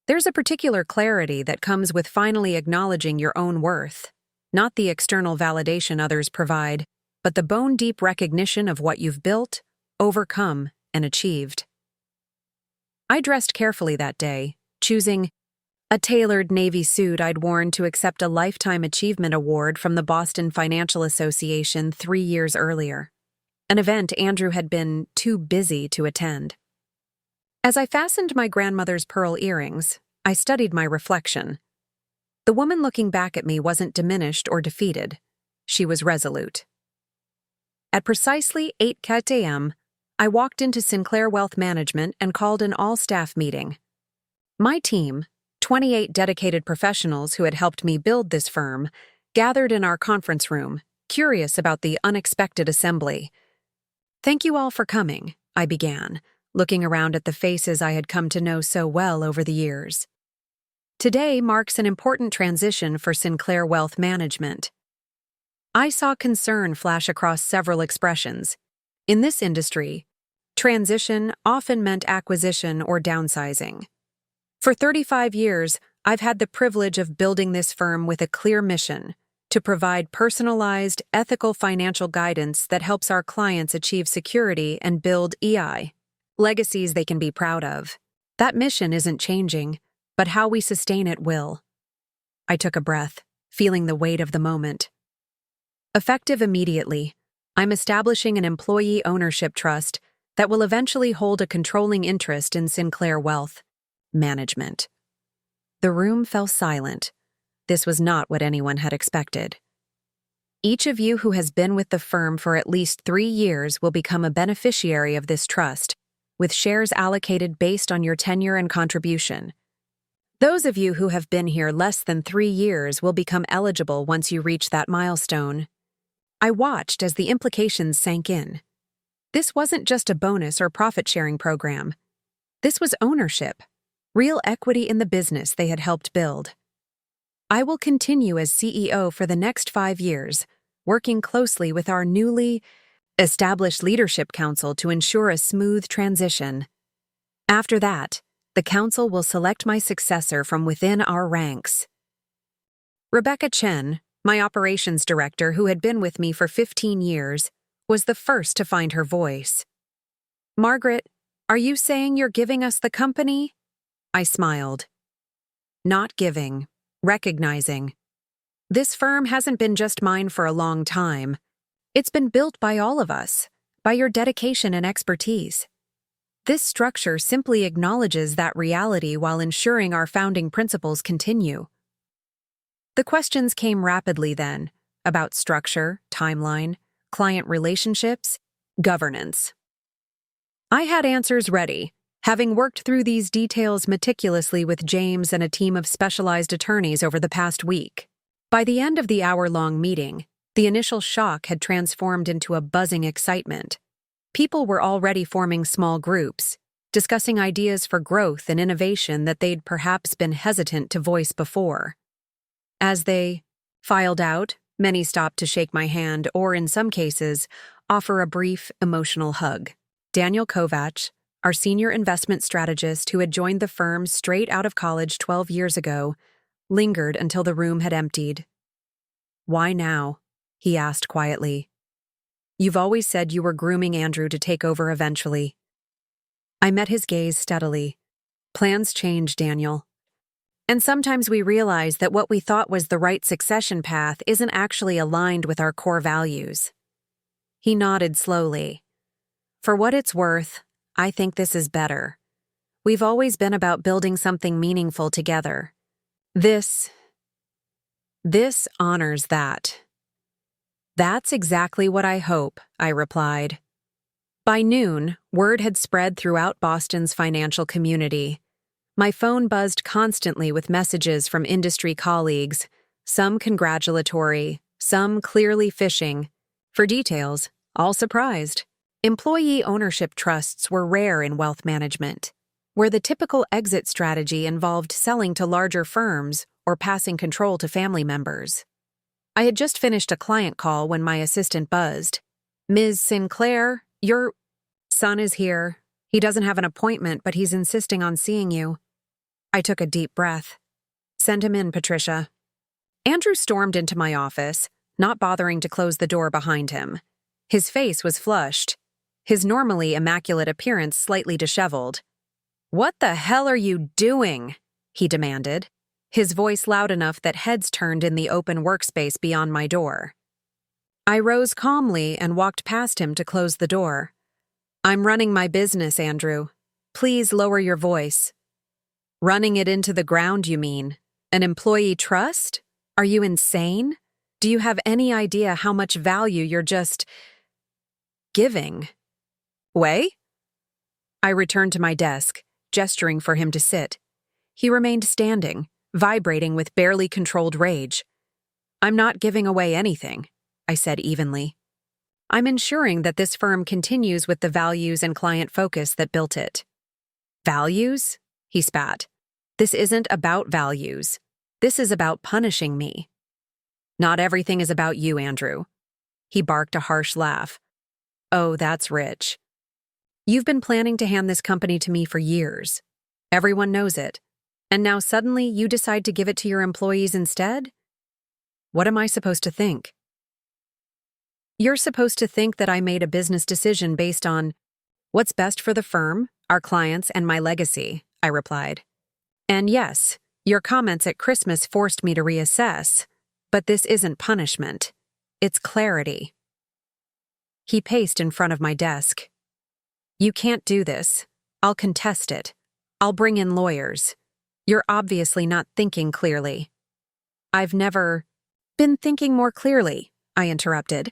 There's a particular clarity that comes with finally acknowledging your own worth, not the external validation others provide, but the bone-deep recognition of what you've built, overcome, and achieved. I dressed carefully that day, choosing a tailored navy suit I'd worn to accept a Lifetime Achievement Award from the Boston Financial Association 3 years earlier, an event Andrew had been too busy to attend. As I fastened my grandmother's pearl earrings, I studied my reflection. The woman looking back at me wasn't diminished or defeated. She was resolute. At precisely 8 a.m., I walked into Sinclair Wealth Management and called an all-staff meeting. My team, 28 dedicated professionals who had helped me build this firm, gathered in our conference room, curious about the unexpected assembly. "Thank you all for coming," I began, looking around at the faces I had come to know so well over the years. "Today marks an important transition for Sinclair Wealth Management." I saw concern flash across several expressions. In this industry, transition often meant acquisition or downsizing. For 35 years, I've had the privilege of building this firm with a clear mission: to provide personalized, ethical financial guidance that helps our clients achieve security and build legacies they can be proud of. That mission isn't changing, but how we sustain it will. I took a breath, feeling the weight of the moment. Effective immediately, I'm establishing an employee ownership trust that will eventually hold a controlling interest in Sinclair Wealth Management. The room fell silent. This was not what anyone had expected. Each of you who has been with the firm for at least 3 years will become a beneficiary of this trust, with shares allocated based on your tenure and contribution. Those of you who have been here less than 3 years will become eligible once you reach that milestone. I watched as the implications sank in. This wasn't just a bonus or profit-sharing program. This was ownership, real equity in the business they had helped build. I will continue as CEO for the next 5 years, working closely with our newly established leadership council to ensure a smooth transition. After that, the council will select my successor from within our ranks. Rebecca Chen, my operations director who had been with me for 15 years, was the first to find her voice. "Margaret, are you saying you're giving us the company?" I smiled. "Not giving. Recognizing. This firm hasn't been just mine for a long time. It's been built by all of us, by your dedication and expertise. This structure simply acknowledges that reality while ensuring our founding principles continue." The questions came rapidly then, about structure, timeline, client relationships, governance. I had answers ready, having worked through these details meticulously with James and a team of specialized attorneys over the past week. By the end of the hour-long meeting, the initial shock had transformed into a buzzing excitement. People were already forming small groups, discussing ideas for growth and innovation that they'd perhaps been hesitant to voice before. As they filed out, many stopped to shake my hand or, in some cases, offer a brief, emotional hug. Daniel Kovacs, our senior investment strategist who had joined the firm straight out of college 12 years ago, lingered until the room had emptied. "Why now?" he asked quietly. "You've always said you were grooming Andrew to take over eventually." I met his gaze steadily. "Plans change, Daniel. And sometimes we realize that what we thought was the right succession path isn't actually aligned with our core values." He nodded slowly. "For what it's worth, I think this is better. We've always been about building something meaningful together. This honors that." "That's exactly what I hope," I replied. By noon, word had spread throughout Boston's financial community. My phone buzzed constantly with messages from industry colleagues, some congratulatory, some clearly fishing. For details, all surprised. Employee ownership trusts were rare in wealth management, where the typical exit strategy involved selling to larger firms or passing control to family members. I had just finished a client call when my assistant buzzed. "Ms. Sinclair, your son is here. He doesn't have an appointment, but he's insisting on seeing you." I took a deep breath. "Send him in, Patricia." Andrew stormed into my office, not bothering to close the door behind him. His face was flushed, his normally immaculate appearance slightly disheveled. "What the hell are you doing?" he demanded, his voice loud enough that heads turned in the open workspace beyond my door. I rose calmly and walked past him to close the door. "I'm running my business, Andrew. Please lower your voice." "Running it into the ground, you mean? An employee trust? Are you insane? Do you have any idea how much value you're just giving?" "Way?" I returned to my desk, gesturing for him to sit. He remained standing, vibrating with barely controlled rage. "I'm not giving away anything," I said evenly. "I'm ensuring that this firm continues with the values and client focus that built it." "Values?" he spat. "This isn't about values. This is about punishing me." "Not everything is about you, Andrew." He barked a harsh laugh. "Oh, that's rich. You've been planning to hand this company to me for years. Everyone knows it. And now suddenly you decide to give it to your employees instead? What am I supposed to think?" "You're supposed to think that I made a business decision based on what's best for the firm, our clients, and my legacy," I replied. "And yes, Your comments at Christmas forced me to reassess, but this isn't punishment. It's clarity. He paced in front of my desk. You can't do this. I'll contest it. I'll bring in lawyers. You're obviously not thinking clearly. I've never been thinking more clearly, I interrupted.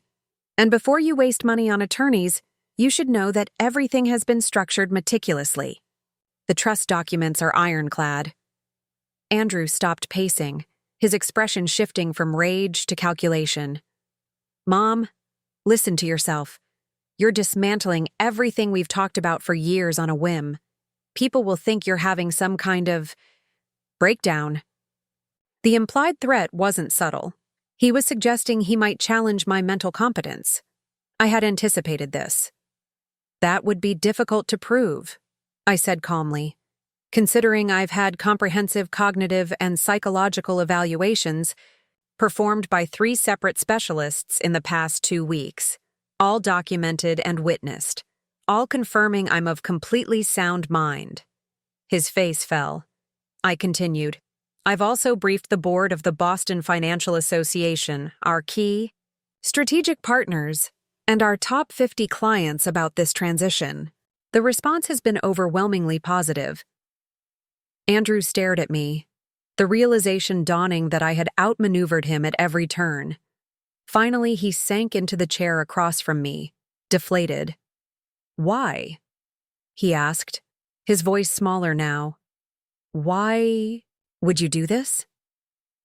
And before you waste money on attorneys, you should know that everything has been structured meticulously. The trust documents are ironclad. Andrew stopped pacing, his expression shifting from rage to calculation. Mom, listen to yourself. You're dismantling everything we've talked about for years on a whim. People will think you're having some kind of breakdown. The implied threat wasn't subtle. He was suggesting he might challenge my mental competence. I had anticipated this. That would be difficult to prove, I said calmly. Considering I've had comprehensive cognitive and psychological evaluations performed by 3 separate specialists in the past 2 weeks, all documented and witnessed, all confirming I'm of completely sound mind. His face fell. I continued. I've also briefed the board of the Boston Financial Association, our key strategic partners, and our top 50 clients about this transition. The response has been overwhelmingly positive. Andrew stared at me, the realization dawning that I had outmaneuvered him at every turn. Finally, he sank into the chair across from me, deflated. Why? He asked, his voice smaller now. Why would you do this?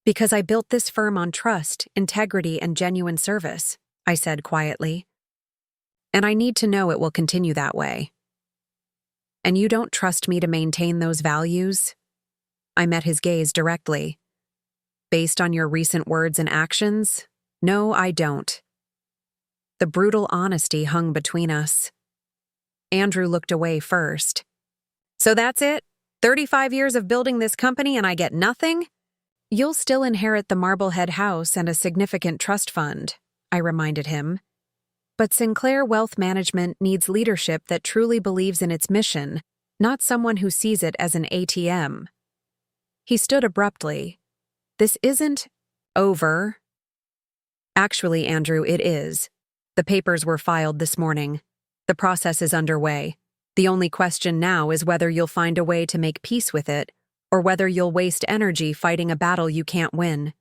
Because I built this firm on trust, integrity, and genuine service, I said quietly. And I need to know it will continue that way. And you don't trust me to maintain those values? I met his gaze directly. Based on your recent words and actions? No, I don't. The brutal honesty hung between us. Andrew looked away first. So that's it? 35 years of building this company and I get nothing? You'll still inherit the Marblehead house and a significant trust fund, I reminded him. But Sinclair Wealth Management needs leadership that truly believes in its mission, not someone who sees it as an ATM. He stood abruptly. This isn't over. Actually, Andrew, it is. The papers were filed this morning. The process is underway. The only question now is whether you'll find a way to make peace with it, or whether you'll waste energy fighting a battle you can't win.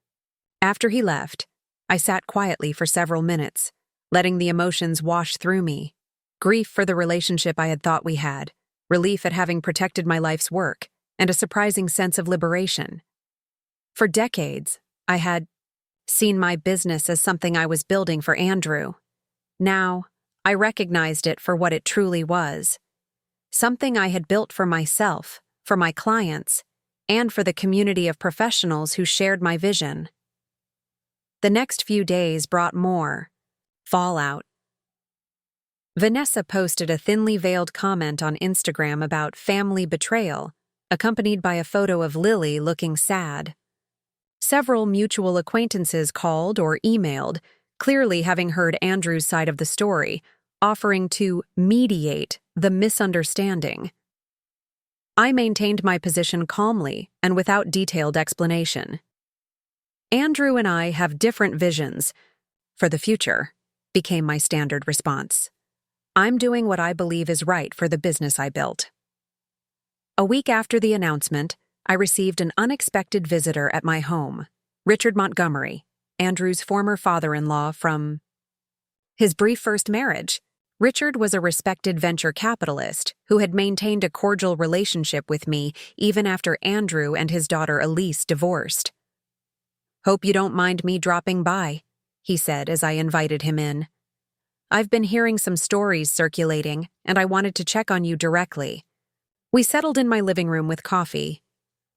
After he left, I sat quietly for several minutes, letting the emotions wash through me. Grief for the relationship I had thought we had, relief at having protected my life's work, and a surprising sense of liberation. For decades, I had seen my business as something I was building for Andrew. Now, I recognized it for what it truly was. Something I had built for myself, for my clients, and for the community of professionals who shared my vision. The next few days brought more fallout. Vanessa posted a thinly veiled comment on Instagram about family betrayal, accompanied by a photo of Lily looking sad. Several mutual acquaintances called or emailed, clearly having heard Andrew's side of the story, offering to mediate the misunderstanding. I maintained my position calmly and without detailed explanation. Andrew and I have different visions for the future, became my standard response. I'm doing what I believe is right for the business I built. A week after the announcement, I received an unexpected visitor at my home, Richard Montgomery, Andrew's former father-in-law from his brief first marriage. Richard was a respected venture capitalist who had maintained a cordial relationship with me even after Andrew and his daughter Elise divorced. "Hope you don't mind me dropping by," he said as I invited him in. "I've been hearing some stories circulating, and I wanted to check on you directly." We settled in my living room with coffee.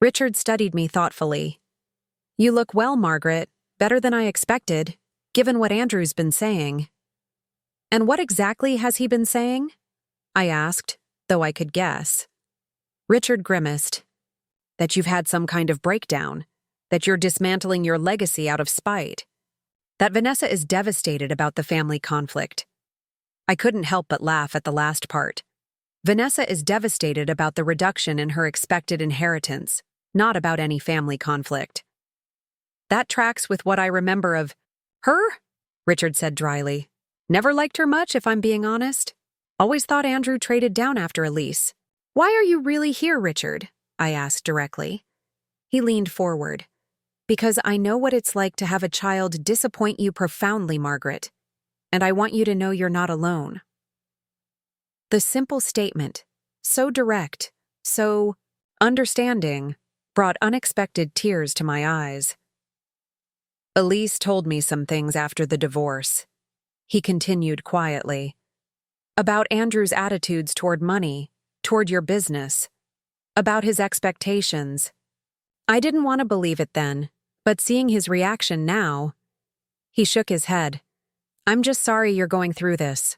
Richard studied me thoughtfully. "You look well, Margaret, better than I expected, given what Andrew's been saying." "And what exactly has he been saying?" I asked, though I could guess. Richard grimaced. "That you've had some kind of breakdown, that you're dismantling your legacy out of spite, that Vanessa is devastated about the family conflict." I couldn't help but laugh at the last part. Vanessa is devastated about the reduction in her expected inheritance. not about any family conflict. That tracks with what I remember of her, Richard said dryly. Never liked her much, if I'm being honest. Always thought Andrew traded down after Elise. Why are you really here, Richard? I asked directly. He leaned forward. Because I know what it's like to have a child disappoint you profoundly, Margaret. And I want you to know you're not alone. The simple statement, so direct, so understanding, brought unexpected tears to my eyes. Elise told me some things after the divorce. He continued quietly. About Andrew's attitudes toward money, toward your business, about his expectations. I didn't want to believe it then, but seeing his reaction now, he shook his head. I'm just sorry you're going through this.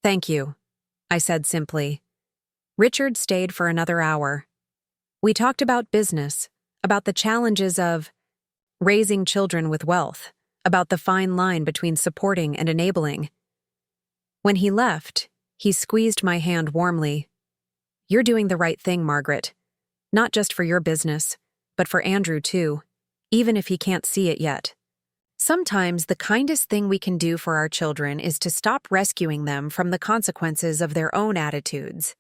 Thank you, I said simply. Richard stayed for another hour. We talked about business, about the challenges of raising children with wealth, about the fine line between supporting and enabling. When he left, he squeezed my hand warmly. You're doing the right thing, Margaret. Not just for your business, but for Andrew too, even if he can't see it yet. Sometimes the kindest thing we can do for our children is to stop rescuing them from the consequences of their own attitudes.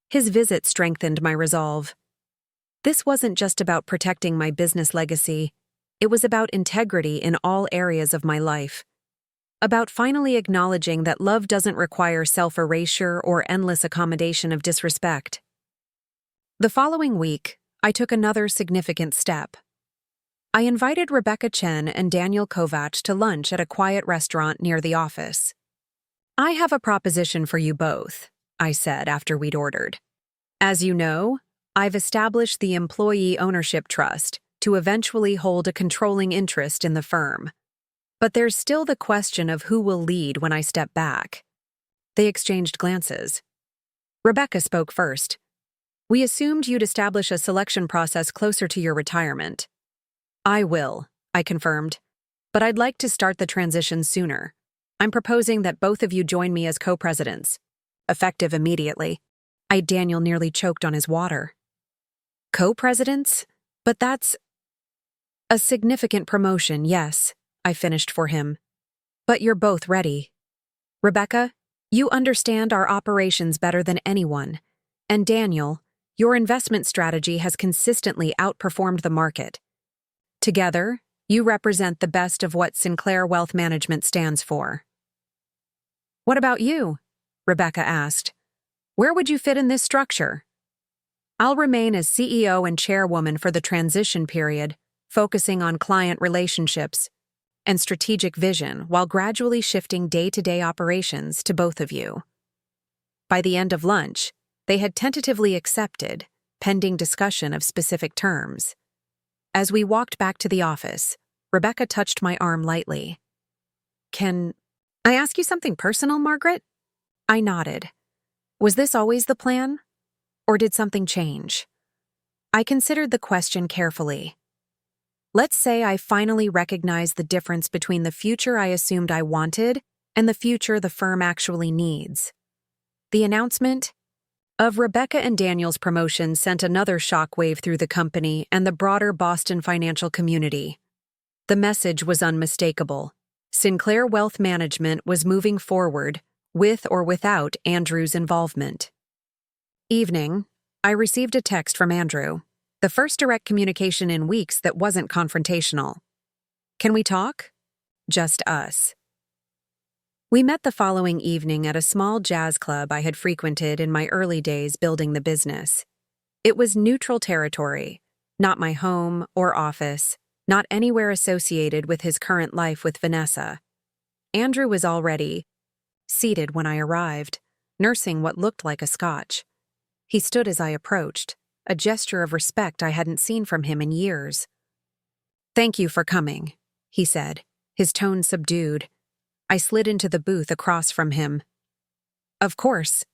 His visit strengthened my resolve. This wasn't just about protecting my business legacy. It was about integrity in all areas of my life. About finally acknowledging that love doesn't require self-erasure or endless accommodation of disrespect. The following week, I took another significant step. I invited Rebecca Chen and Daniel Kovacs to lunch at a quiet restaurant near the office. I have a proposition for you both, I said after we'd ordered. As you know, I've established the Employee Ownership Trust to eventually hold a controlling interest in the firm. But there's still the question of who will lead when I step back. They exchanged glances. Rebecca spoke first. We assumed you'd establish a selection process closer to your retirement. I will, I confirmed. But I'd like to start the transition sooner. I'm proposing that both of you join me as co-presidents. Effective immediately. Daniel nearly choked on his water. Co-presidents? But that's a significant promotion, yes, I finished for him. But you're both ready. Rebecca, you understand our operations better than anyone. And Daniel, your investment strategy has consistently outperformed the market. Together, you represent the best of what Sinclair Wealth Management stands for. What about you? Rebecca asked. Where would you fit in this structure? I'll remain as CEO and chairwoman for the transition period, focusing on client relationships and strategic vision while gradually shifting day-to-day operations to both of you. By the end of lunch, they had tentatively accepted, pending discussion of specific terms. As we walked back to the office, Rebecca touched my arm lightly. Can I ask you something personal, Margaret? I nodded. Was this always the plan? Or did something change? I considered the question carefully. Let's say I finally recognized the difference between the future I assumed I wanted and the future the firm actually needs. The announcement of Rebecca and Daniel's promotion sent another shockwave through the company and the broader Boston financial community. The message was unmistakable. Sinclair Wealth Management was moving forward, with or without Andrew's involvement. Evening, I received a text from Andrew, the first direct communication in weeks that wasn't confrontational. Can we talk? Just us. We met the following evening at a small jazz club I had frequented in my early days building the business. It was neutral territory, not my home or office, not anywhere associated with his current life with Vanessa. Andrew was already seated when I arrived, nursing what looked like a scotch. He stood as I approached, a gesture of respect I hadn't seen from him in years. Thank you for coming, he said, his tone subdued. I slid into the booth across from him. Of course.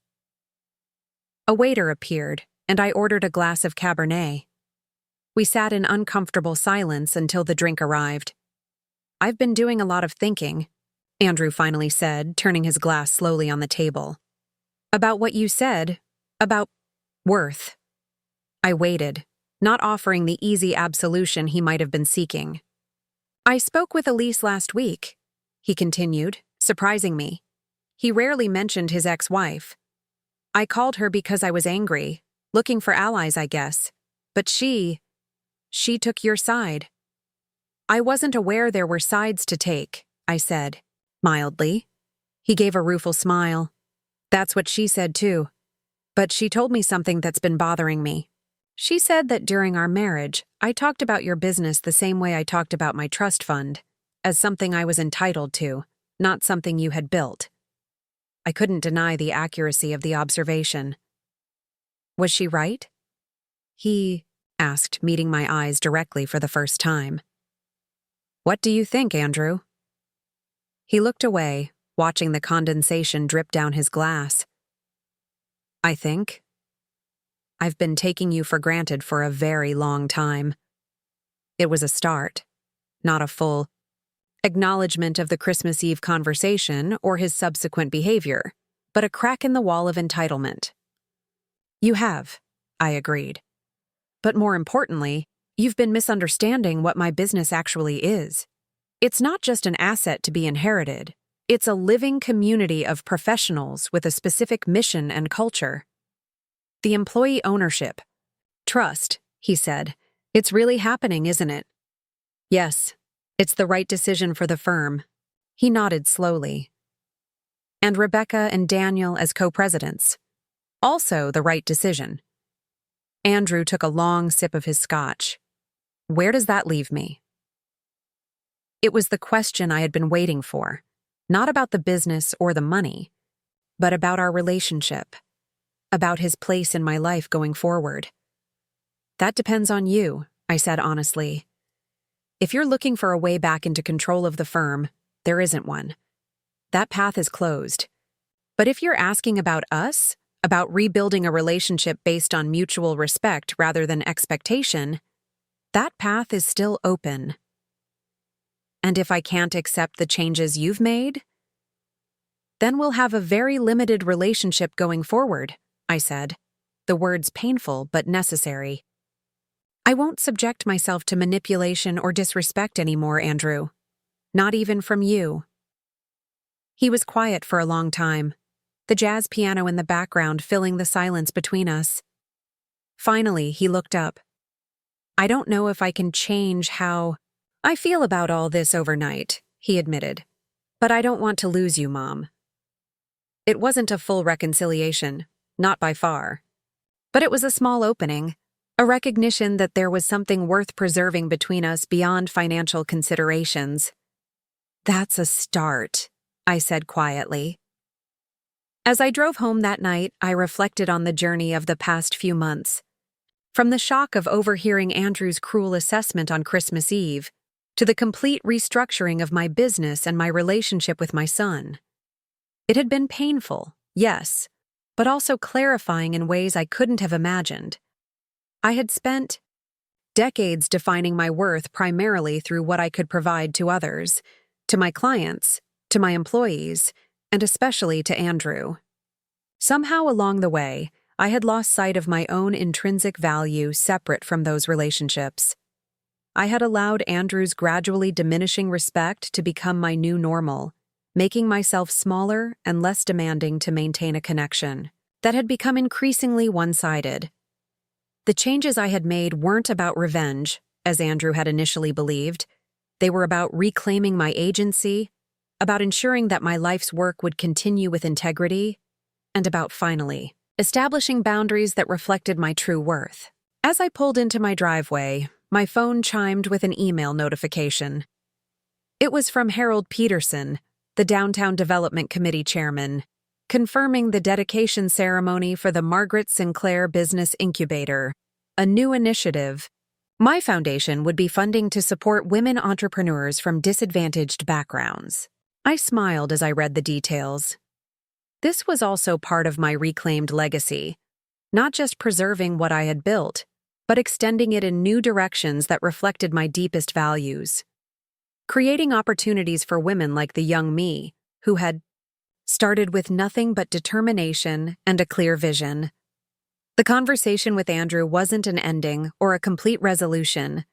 A waiter appeared, and I ordered a glass of Cabernet. We sat in uncomfortable silence until the drink arrived. I've been doing a lot of thinking, Andrew finally said, turning his glass slowly on the table. About what you said, about worth. I waited, not offering the easy absolution he might have been seeking. "I spoke with Elise last week," he continued, surprising me. He rarely mentioned his ex-wife. "I called her because I was angry, looking for allies, I guess. But she took your side." "I wasn't aware there were sides to take," I said, mildly. He gave a rueful smile. "That's what she said too. But she told me something that's been bothering me. She said that during our marriage, I talked about your business the same way I talked about my trust fund, as something I was entitled to, not something you had built." I couldn't deny the accuracy of the observation. "Was she right?" he asked, meeting my eyes directly for the first time. "What do you think, Andrew?" He looked away, watching the condensation drip down his glass. "I think I've been taking you for granted for a very long time." It was a start, not a full acknowledgement of the Christmas Eve conversation or his subsequent behavior, but a crack in the wall of entitlement. "You have," I agreed. "But more importantly, you've been misunderstanding what my business actually is. It's not just an asset to be inherited. It's a living community of professionals with a specific mission and culture. The employee ownership. Trust," he said. "It's really happening, isn't it?" "Yes, it's the right decision for the firm." He nodded slowly. "And Rebecca and Daniel as co-presidents. Also the right decision." Andrew took a long sip of his scotch. "Where does that leave me?" It was the question I had been waiting for, not about the business or the money, but about our relationship, about his place in my life going forward. "That depends on you," I said honestly. "If you're looking for a way back into control of the firm, there isn't one. That path is closed. But if you're asking about us, about rebuilding a relationship based on mutual respect rather than expectation, that path is still open." "And if I can't accept the changes you've made?" "Then we'll have a very limited relationship going forward," I said, the words painful but necessary. "I won't subject myself to manipulation or disrespect anymore, Andrew. Not even from you." He was quiet for a long time, the jazz piano in the background filling the silence between us. Finally, he looked up. "I don't know if I can change how I feel about all this overnight," he admitted. "But I don't want to lose you, Mom." It wasn't a full reconciliation, not by far. But it was a small opening, a recognition that there was something worth preserving between us beyond financial considerations. "That's a start," I said quietly. As I drove home that night, I reflected on the journey of the past few months. From the shock of overhearing Andrew's cruel assessment on Christmas Eve, to the complete restructuring of my business and my relationship with my son. It had been painful, yes, but also clarifying in ways I couldn't have imagined. I had spent decades defining my worth primarily through what I could provide to others, to my clients, to my employees, and especially to Andrew. Somehow along the way, I had lost sight of my own intrinsic value separate from those relationships. I had allowed Andrew's gradually diminishing respect to become my new normal, making myself smaller and less demanding to maintain a connection that had become increasingly one-sided. The changes I had made weren't about revenge, as Andrew had initially believed. They were about reclaiming my agency, about ensuring that my life's work would continue with integrity, and about, finally, establishing boundaries that reflected my true worth. As I pulled into my driveway, my phone chimed with an email notification. It was from Harold Peterson, the Downtown Development Committee chairman, confirming the dedication ceremony for the Margaret Sinclair Business Incubator, a new initiative my foundation would be funding to support women entrepreneurs from disadvantaged backgrounds. I smiled as I read the details. This was also part of my reclaimed legacy, not just preserving what I had built, but extending it in new directions that reflected my deepest values. Creating opportunities for women like the young me, who had started with nothing but determination and a clear vision. The conversation with Andrew wasn't an ending or a complete resolution.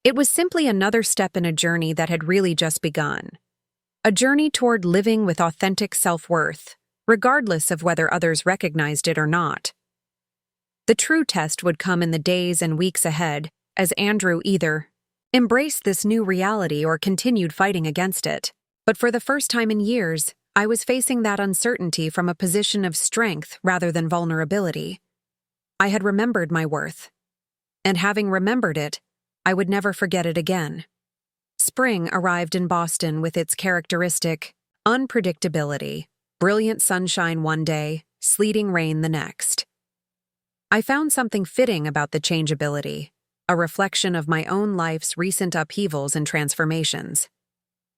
It was simply another step in a journey that had really just begun. A journey toward living with authentic self-worth, regardless of whether others recognized it or not. The true test would come in the days and weeks ahead, as Andrew either embraced this new reality or continued fighting against it. But for the first time in years, I was facing that uncertainty from a position of strength rather than vulnerability. I had remembered my worth. And having remembered it, I would never forget it again. Spring arrived in Boston with its characteristic unpredictability, brilliant sunshine one day, sleeting rain the next. I found something fitting about the changeability, a reflection of my own life's recent upheavals and transformations.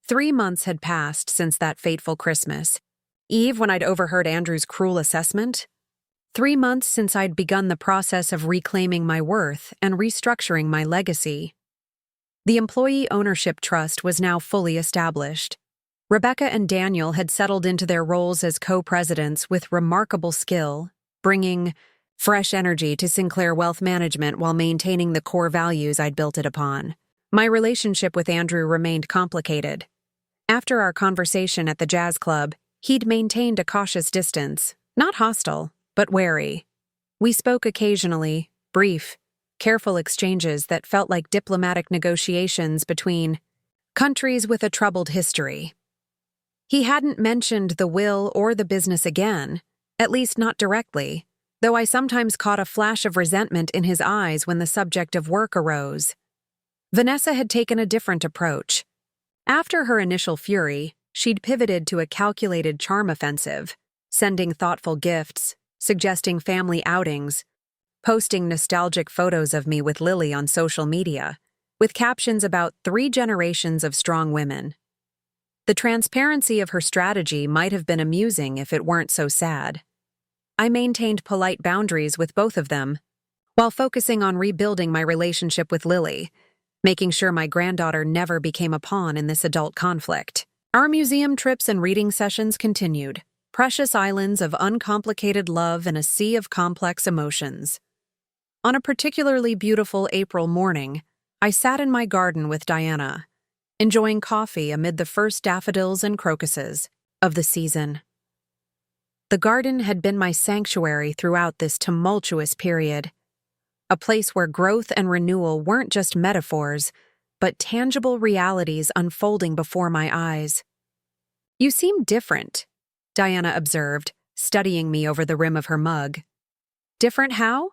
3 months had passed since that fateful Christmas Eve when I'd overheard Andrew's cruel assessment. 3 months since I'd begun the process of reclaiming my worth and restructuring my legacy. The Employee Ownership Trust was now fully established. Rebecca and Daniel had settled into their roles as co-presidents with remarkable skill, bringing fresh energy to Sinclair Wealth Management while maintaining the core values I'd built it upon. My relationship with Andrew remained complicated. After our conversation at the jazz club, he'd maintained a cautious distance, not hostile, but wary. We spoke occasionally, brief, careful exchanges that felt like diplomatic negotiations between countries with a troubled history. He hadn't mentioned the will or the business again, at least not directly, though I sometimes caught a flash of resentment in his eyes when the subject of work arose. Vanessa had taken a different approach. After her initial fury, she'd pivoted to a calculated charm offensive, sending thoughtful gifts, suggesting family outings, posting nostalgic photos of me with Lily on social media, with captions about 3 generations of strong women. The transparency of her strategy might have been amusing if it weren't so sad. I maintained polite boundaries with both of them, while focusing on rebuilding my relationship with Lily, making sure my granddaughter never became a pawn in this adult conflict. Our museum trips and reading sessions continued, precious islands of uncomplicated love in a sea of complex emotions. On a particularly beautiful April morning, I sat in my garden with Diana, enjoying coffee amid the first daffodils and crocuses of the season. The garden had been my sanctuary throughout this tumultuous period, a place where growth and renewal weren't just metaphors, but tangible realities unfolding before my eyes. "You seem different," Diana observed, studying me over the rim of her mug. "Different how?"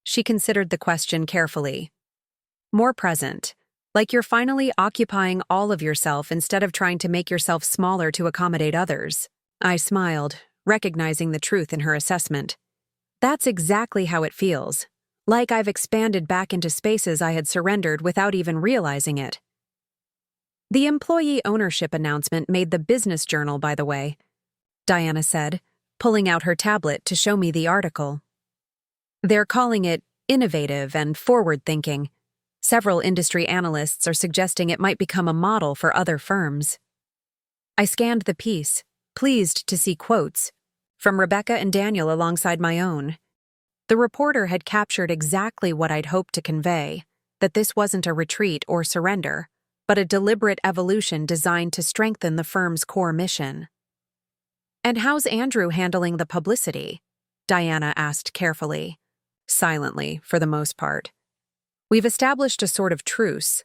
She considered the question carefully. "More present, like you're finally occupying all of yourself instead of trying to make yourself smaller to accommodate others." I smiled, recognizing the truth in her assessment. "That's exactly how it feels. Like I've expanded back into spaces I had surrendered without even realizing it." "The employee ownership announcement made the business journal, by the way," Diana said, pulling out her tablet to show me the article. "They're calling it innovative and forward-thinking. Several industry analysts are suggesting it might become a model for other firms." I scanned the piece, pleased to see quotes from Rebecca and Daniel alongside my own. The reporter had captured exactly what I'd hoped to convey, that this wasn't a retreat or surrender, but a deliberate evolution designed to strengthen the firm's core mission. "And how's Andrew handling the publicity?" Diana asked carefully. "Silently, for the most part. We've established a sort of truce.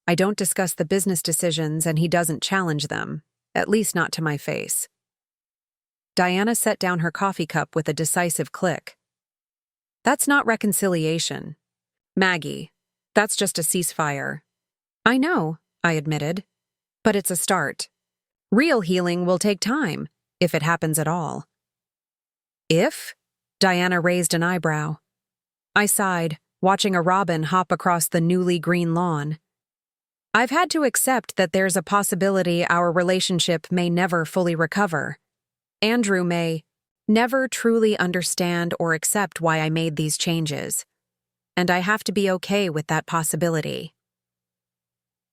I don't discuss the business decisions and he doesn't challenge them, at least not to my face." Diana set down her coffee cup with a decisive click. "That's not reconciliation, Maggie. That's just a ceasefire." "I know," I admitted, "but it's a start. Real healing will take time, if it happens at all." "If?" Diana raised an eyebrow. I sighed, watching a robin hop across the newly green lawn. "I've had to accept that there's a possibility our relationship may never fully recover. Andrew may never truly understand or accept why I made these changes, and I have to be okay with that possibility."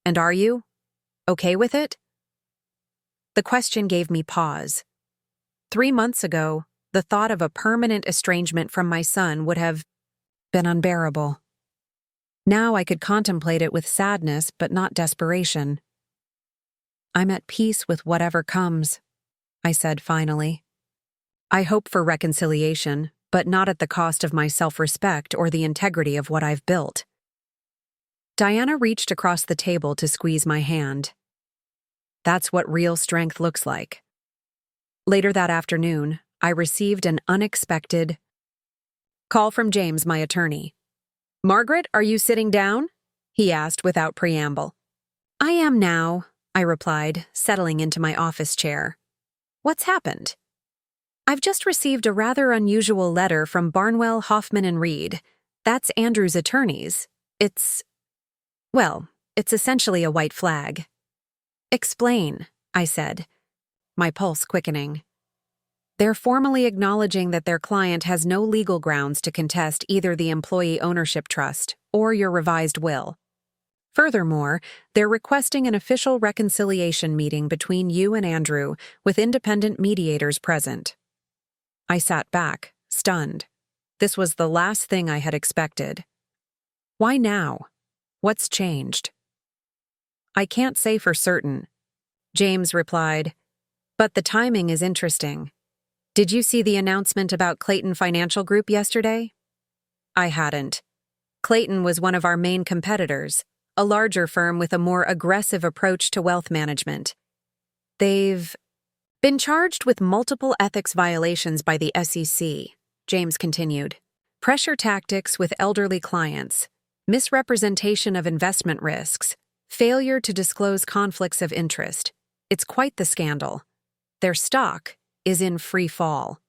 "And are you okay with it?" The question gave me pause. 3 months ago, the thought of a permanent estrangement from my son would have been unbearable. Now I could contemplate it with sadness but not desperation. "I'm at peace with whatever comes," I said finally. "I hope for reconciliation, but not at the cost of my self-respect or the integrity of what I've built." Diana reached across the table to squeeze my hand. That's what real strength looks like. Later that afternoon, I received an unexpected call from James, my attorney. "Margaret, are you sitting down?" he asked without preamble. "I am now," I replied, settling into my office chair. "What's happened?" "I've just received a rather unusual letter from Barnwell, Hoffman and Reed. That's Andrew's attorneys. It's essentially a white flag." "Explain," I said, my pulse quickening. "They're formally acknowledging that their client has no legal grounds to contest either the employee ownership trust or your revised will. Furthermore, they're requesting an official reconciliation meeting between you and Andrew with independent mediators present." I sat back, stunned. This was the last thing I had expected. "Why now? What's changed?" "I can't say for certain," James replied, "but the timing is interesting. Did you see the announcement about Clayton Financial Group yesterday?" I hadn't. Clayton was one of our main competitors, a larger firm with a more aggressive approach to wealth management. They've been charged with multiple ethics violations by the SEC, James continued. Pressure tactics with elderly clients, misrepresentation of investment risks, failure to disclose conflicts of interest. It's quite the scandal. Their stock is in free fall.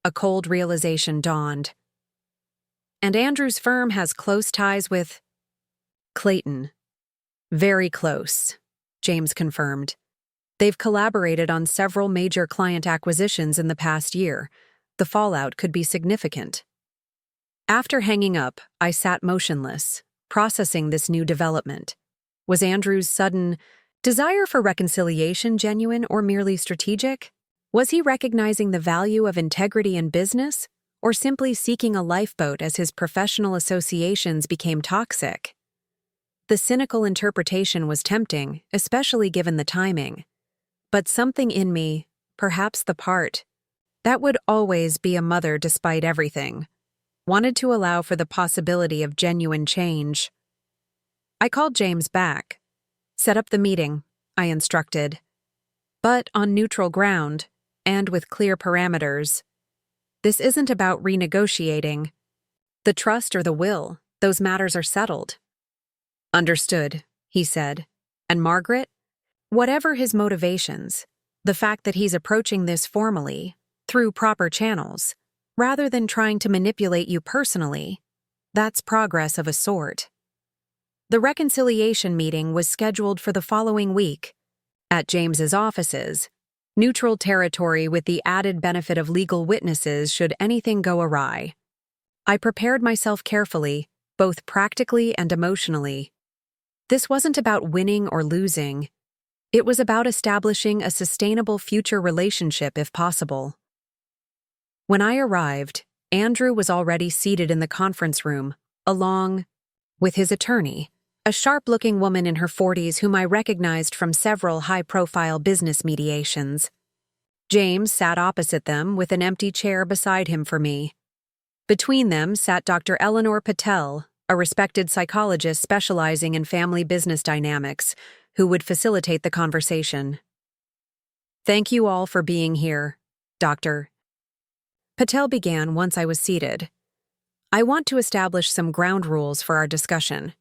A cold realization dawned. And Andrew's firm has close ties with Clayton. Very close, James confirmed. They've collaborated on several major client acquisitions in the past year. The fallout could be significant. After hanging up, I sat motionless, processing this new development. Was Andrew's sudden desire for reconciliation genuine or merely strategic? Was he recognizing the value of integrity in business, or simply seeking a lifeboat as his professional associations became toxic? The cynical interpretation was tempting, especially given the timing. But something in me, perhaps the part that would always be a mother despite everything, wanted to allow for the possibility of genuine change. I called James back. "Set up the meeting," I instructed. "But on neutral ground, and with clear parameters. This isn't about renegotiating the trust or the will. Those matters are settled." "Understood," he said. "And Margaret? Whatever his motivations, the fact that he's approaching this formally, through proper channels, rather than trying to manipulate you personally, that's progress of a sort." The reconciliation meeting was scheduled for the following week, at James's offices, neutral territory with the added benefit of legal witnesses should anything go awry. I prepared myself carefully, both practically and emotionally. This wasn't about winning or losing. It was about establishing a sustainable future relationship if possible. When I arrived, Andrew was already seated in the conference room, along with his attorney, a sharp-looking woman in her 40s whom I recognized from several high-profile business mediations. James sat opposite them with an empty chair beside him for me. Between them sat Dr. Eleanor Patel, a respected psychologist specializing in family business dynamics, who would facilitate the conversation. "Thank you all for being here, Dr. Patel began once I was seated. "I want to establish some ground rules for our discussion.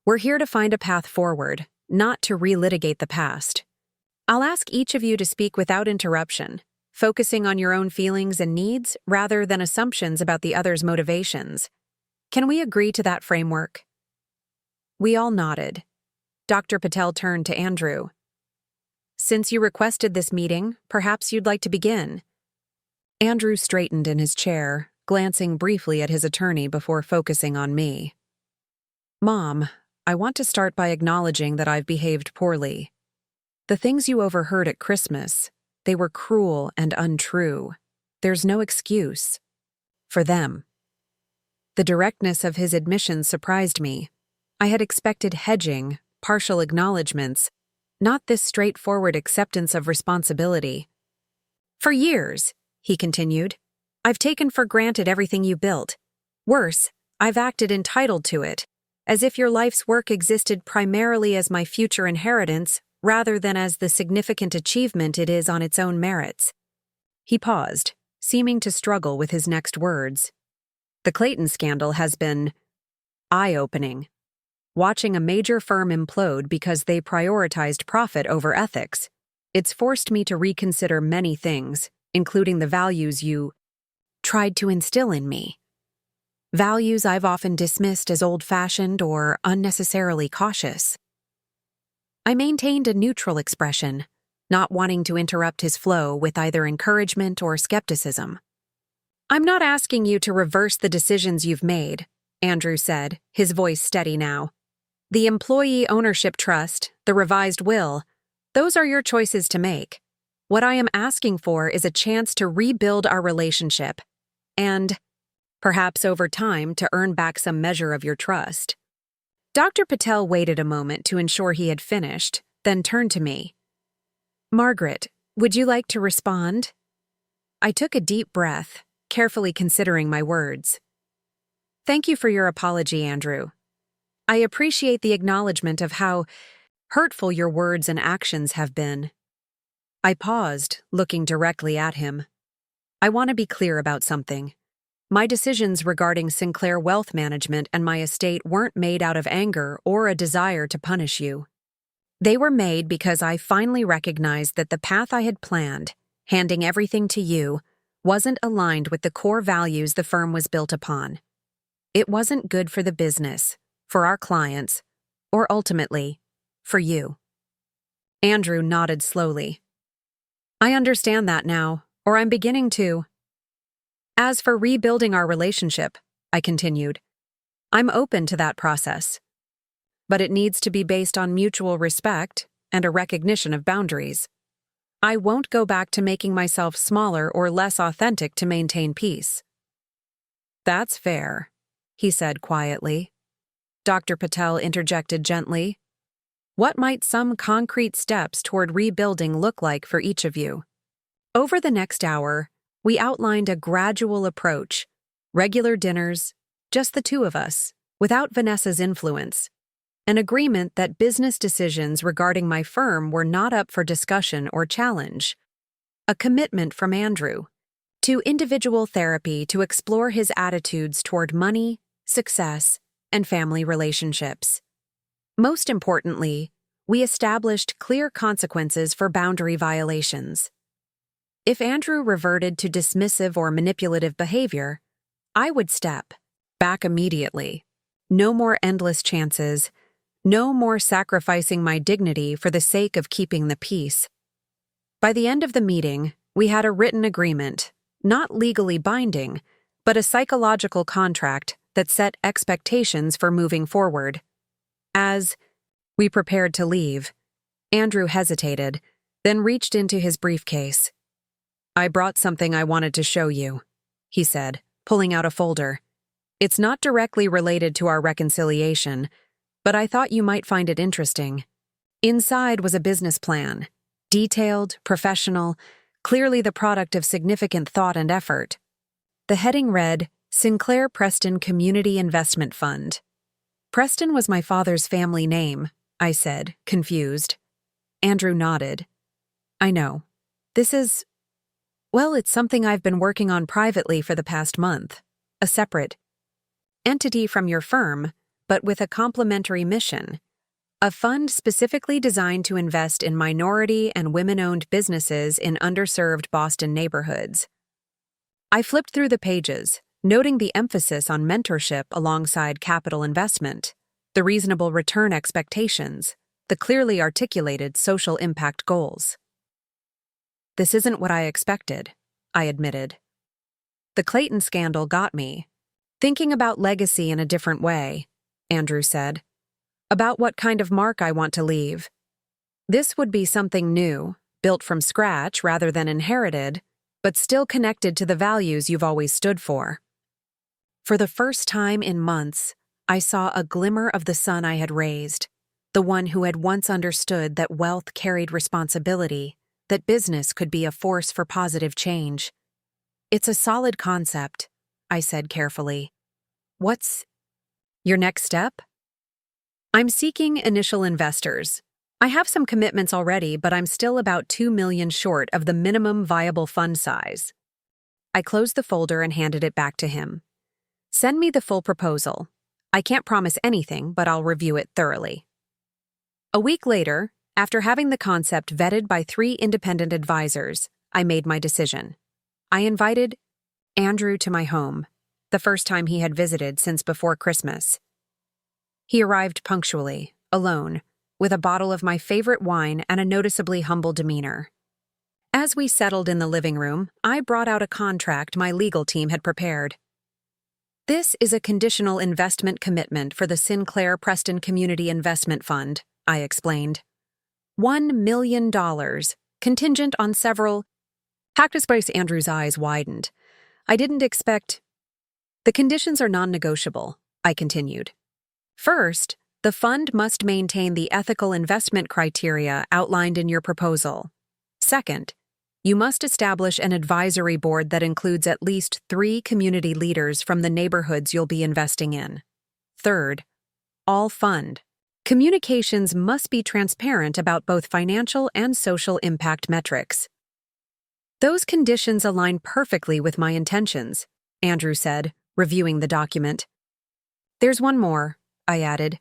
We're here to find a path forward, not to relitigate the past. I'll ask each of you to speak without interruption, focusing on your own feelings and needs rather than assumptions about the other's motivations. Can we agree to that framework?" We all nodded. Dr. Patel turned to Andrew. "Since you requested this meeting, perhaps you'd like to begin." Andrew straightened in his chair, glancing briefly at his attorney before focusing on me. "Mom, I want to start by acknowledging that I've behaved poorly. The things you overheard at Christmas, they were cruel and untrue. There's no excuse. For them. The directness of his admission surprised me. I had expected hedging, partial acknowledgments, not this straightforward acceptance of responsibility. For years, he continued, I've taken for granted everything you built. Worse, I've acted entitled to it, as if your life's work existed primarily as my future inheritance rather than as the significant achievement it is on its own merits. He paused, seeming to struggle with his next words. The Clayton scandal has been eye-opening. Watching a major firm implode because they prioritized profit over ethics, it's forced me to reconsider many things, including the values you tried to instill in me. Values I've often dismissed as old-fashioned or unnecessarily cautious. I maintained a neutral expression, not wanting to interrupt his flow with either encouragement or skepticism. I'm not asking you to reverse the decisions you've made, Andrew said, his voice steady now. The employee ownership trust, the revised will, those are your choices to make. What I am asking for is a chance to rebuild our relationship, and, perhaps over time, to earn back some measure of your trust. Dr. Patel waited a moment to ensure he had finished, then turned to me. Margaret, would you like to respond? I took a deep breath, carefully considering my words. Thank you for your apology, Andrew. I appreciate the acknowledgement of how hurtful your words and actions have been. I paused, looking directly at him. I want to be clear about something. My decisions regarding Sinclair Wealth Management and my estate weren't made out of anger or a desire to punish you. They were made because I finally recognized that the path I had planned, handing everything to you, wasn't aligned with the core values the firm was built upon. It wasn't good for the business, for our clients, or ultimately, for you. Andrew nodded slowly. I understand that now, or I'm beginning to. As for rebuilding our relationship, I continued, I'm open to that process. But it needs to be based on mutual respect and a recognition of boundaries. I won't go back to making myself smaller or less authentic to maintain peace. That's fair, he said quietly. Dr. Patel interjected gently. What might some concrete steps toward rebuilding look like for each of you? Over the next hour, we outlined a gradual approach, regular dinners, just the two of us, without Vanessa's influence, an agreement that business decisions regarding my firm were not up for discussion or challenge, a commitment from Andrew to individual therapy to explore his attitudes toward money, success, and family relationships. Most importantly, we established clear consequences for boundary violations. If Andrew reverted to dismissive or manipulative behavior, I would step back immediately. No more endless chances, no more sacrificing my dignity for the sake of keeping the peace. By the end of the meeting, we had a written agreement, not legally binding, but a psychological contract that set expectations for moving forward. As we prepared to leave, Andrew hesitated, then reached into his briefcase. I brought something I wanted to show you, he said, pulling out a folder. It's not directly related to our reconciliation, but I thought you might find it interesting. Inside was a business plan, detailed, professional, clearly the product of significant thought and effort. The heading read, Sinclair Preston Community Investment Fund. Preston was my father's family name, I said, confused. Andrew nodded. I know. This is, well, it's something I've been working on privately for the past month. A separate entity from your firm, but with a complementary mission. A fund specifically designed to invest in minority and women-owned businesses in underserved Boston neighborhoods. I flipped through the pages, noting the emphasis on mentorship alongside capital investment, the reasonable return expectations, the clearly articulated social impact goals. This isn't what I expected, I admitted. The Clayton scandal got me. Thinking about legacy in a different way, Andrew said. About what kind of mark I want to leave. This would be something new, built from scratch rather than inherited, but still connected to the values you've always stood for. For the first time in months, I saw a glimmer of the son I had raised, the one who had once understood that wealth carried responsibility, that business could be a force for positive change. "It's a solid concept," I said carefully. "What's your next step?" "I'm seeking initial investors. I have some commitments already, but I'm still about 2 million short of the minimum viable fund size." I closed the folder and handed it back to him. "Send me the full proposal. I can't promise anything, but I'll review it thoroughly." A week later, after having the concept vetted by 3 independent advisors, I made my decision. I invited Andrew to my home, the first time he had visited since before Christmas. He arrived punctually, alone, with a bottle of my favorite wine and a noticeably humble demeanor. As we settled in the living room, I brought out a contract my legal team had prepared. "This is a conditional investment commitment for the Sinclair Preston Community Investment Fund," I explained. $1 million, contingent on several— Cactus Bryce Andrew's eyes widened. "I didn't expect— The conditions are non-negotiable," I continued. "First, the fund must maintain the ethical investment criteria outlined in your proposal. Second, you must establish an advisory board that includes at least 3 community leaders from the neighborhoods you'll be investing in. Third, all fund communications must be transparent about both financial and social impact metrics." "Those conditions align perfectly with my intentions," Andrew said, reviewing the document. "There's one more," I added.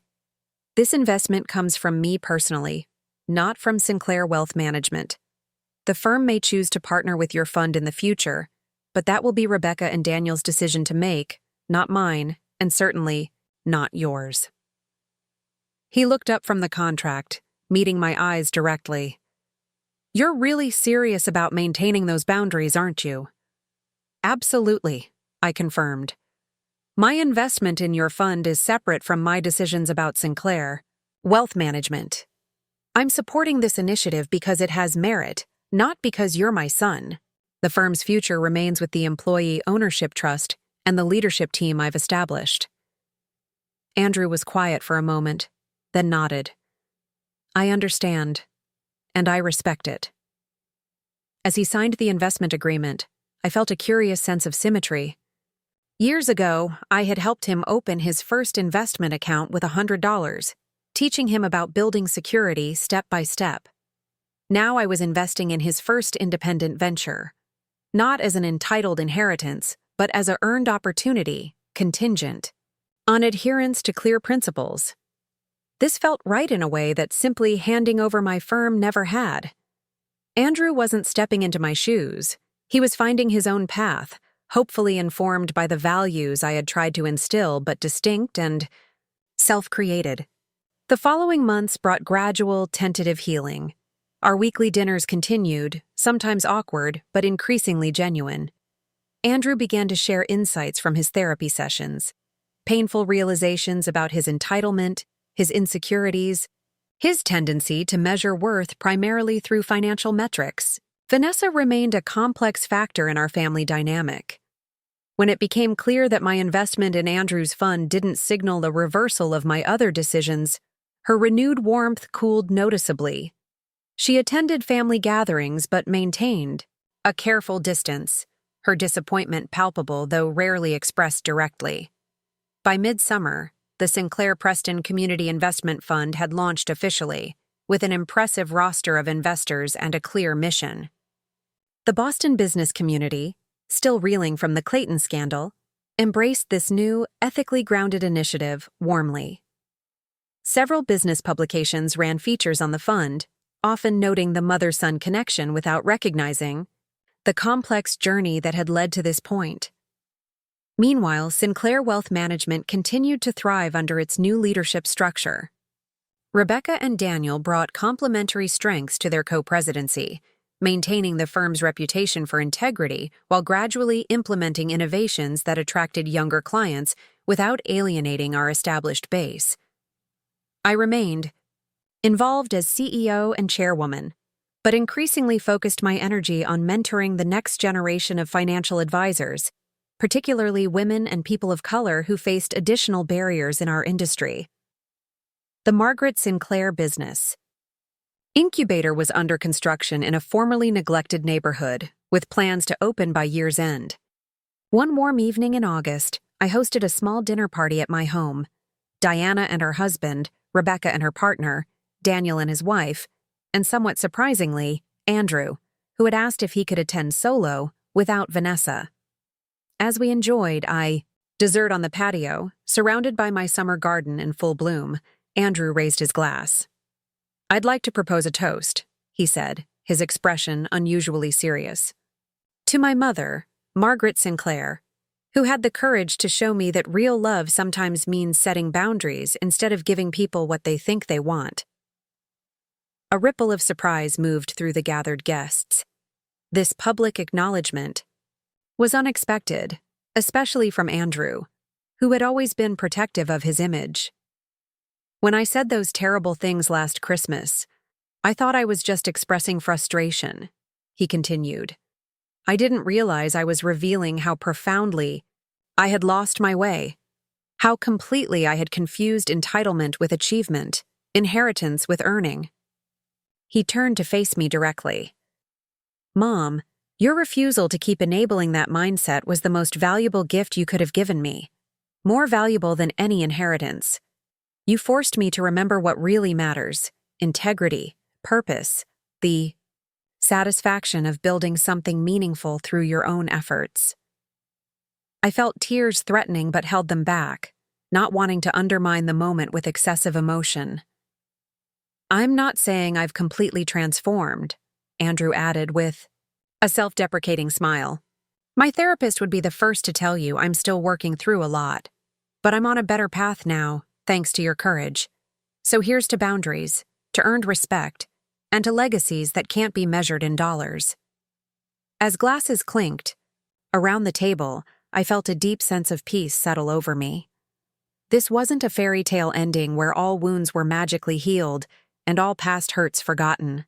"This investment comes from me personally, not from Sinclair Wealth Management. The firm may choose to partner with your fund in the future, but that will be Rebecca and Daniel's decision to make, not mine, and certainly not yours." He looked up from the contract, meeting my eyes directly. "You're really serious about maintaining those boundaries, aren't you?" "Absolutely," I confirmed. "My investment in your fund is separate from my decisions about Sinclair Wealth Management. I'm supporting this initiative because it has merit, not because you're my son. The firm's future remains with the Employee Ownership Trust and the leadership team I've established." Andrew was quiet for a moment, then nodded. "I understand, and I respect it." As he signed the investment agreement, I felt a curious sense of symmetry. Years ago, I had helped him open his first investment account with $100, teaching him about building security step by step. Now I was investing in his first independent venture, not as an entitled inheritance, but as a earned opportunity, contingent on adherence to clear principles. This felt right in a way that simply handing over my firm never had. Andrew wasn't stepping into my shoes. He was finding his own path, hopefully informed by the values I had tried to instill but distinct and self-created. The following months brought gradual, tentative healing. Our weekly dinners continued, sometimes awkward, but increasingly genuine. Andrew began to share insights from his therapy sessions, painful realizations about his entitlement, his insecurities, his tendency to measure worth primarily through financial metrics. Vanessa remained a complex factor in our family dynamic. When it became clear that my investment in Andrew's fund didn't signal a reversal of my other decisions, her renewed warmth cooled noticeably. She attended family gatherings but maintained a careful distance, her disappointment palpable though rarely expressed directly. By midsummer, the Sinclair Preston Community Investment Fund had launched officially, with an impressive roster of investors and a clear mission. The Boston business community, still reeling from the Clayton scandal, embraced this new, ethically grounded initiative warmly. Several business publications ran features on the fund, often noting the mother-son connection without recognizing the complex journey that had led to this point. Meanwhile, Sinclair Wealth Management continued to thrive under its new leadership structure. Rebecca and Daniel brought complementary strengths to their co-presidency, maintaining the firm's reputation for integrity while gradually implementing innovations that attracted younger clients without alienating our established base. I remained involved as CEO and chairwoman, but increasingly focused my energy on mentoring the next generation of financial advisors, particularly women and people of color who faced additional barriers in our industry. The Margaret Sinclair business. Incubator was under construction in a formerly neglected neighborhood, with plans to open by year's end. One warm evening in August, I hosted a small dinner party at my home. Diana and her husband, Rebecca and her partner, Daniel and his wife, and somewhat surprisingly, Andrew, who had asked if he could attend solo without Vanessa. As we enjoyed dessert on the patio, surrounded by my summer garden in full bloom, Andrew raised his glass. "I'd like to propose a toast," he said, his expression unusually serious. "To my mother, Margaret Sinclair, who had the courage to show me that real love sometimes means setting boundaries instead of giving people what they think they want." A ripple of surprise moved through the gathered guests. This public acknowledgement was unexpected, especially from Andrew, who had always been protective of his image. "When I said those terrible things last Christmas, I thought I was just expressing frustration," he continued. "I didn't realize I was revealing how profoundly I had lost my way, how completely I had confused entitlement with achievement, inheritance with earning." He turned to face me directly. "Mom, your refusal to keep enabling that mindset was the most valuable gift you could have given me, more valuable than any inheritance. You forced me to remember what really matters: integrity, purpose, the satisfaction of building something meaningful through your own efforts." I felt tears threatening but held them back, not wanting to undermine the moment with excessive emotion. "I'm not saying I've completely transformed," Andrew added with a self-deprecating smile. "My therapist would be the first to tell you I'm still working through a lot, but I'm on a better path now, thanks to your courage. So here's to boundaries, to earned respect, and to legacies that can't be measured in dollars." As glasses clinked around the table, I felt a deep sense of peace settle over me. This wasn't a fairy tale ending where all wounds were magically healed and all past hurts forgotten.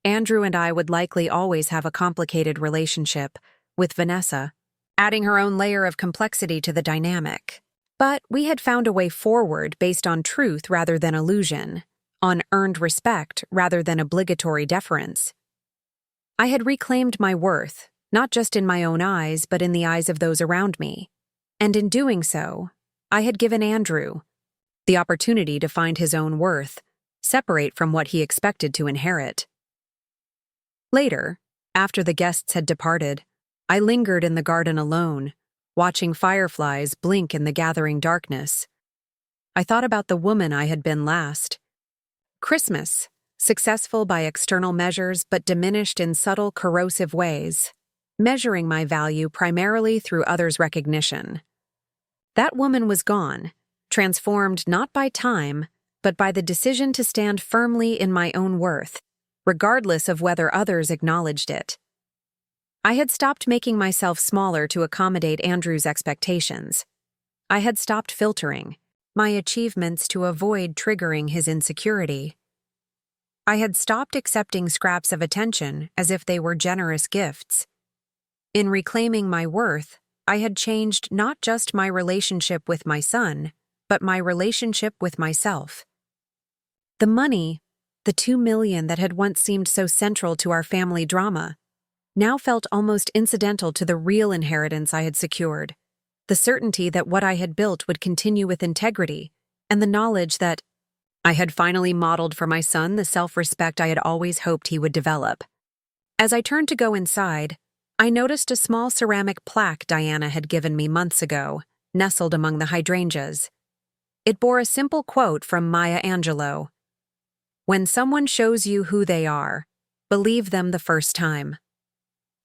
Andrew and I would likely always have a complicated relationship, with Vanessa adding her own layer of complexity to the dynamic. But we had found a way forward based on truth rather than illusion, on earned respect rather than obligatory deference. I had reclaimed my worth, not just in my own eyes but in the eyes of those around me. And in doing so, I had given Andrew the opportunity to find his own worth, separate from what he expected to inherit. Later, after the guests had departed, I lingered in the garden alone, watching fireflies blink in the gathering darkness. I thought about the woman I had been last Christmas, successful by external measures but diminished in subtle, corrosive ways, measuring my value primarily through others' recognition. That woman was gone, transformed not by time, but by the decision to stand firmly in my own worth, regardless of whether others acknowledged it. I had stopped making myself smaller to accommodate Andrew's expectations. I had stopped filtering my achievements to avoid triggering his insecurity. I had stopped accepting scraps of attention as if they were generous gifts. In reclaiming my worth, I had changed not just my relationship with my son, but my relationship with myself. The money, the $2 million that had once seemed so central to our family drama, now felt almost incidental to the real inheritance I had secured, the certainty that what I had built would continue with integrity, and the knowledge that I had finally modeled for my son the self-respect I had always hoped he would develop. As I turned to go inside, I noticed a small ceramic plaque Diana had given me months ago, nestled among the hydrangeas. It bore a simple quote from Maya Angelou: "When someone shows you who they are, believe them the first time."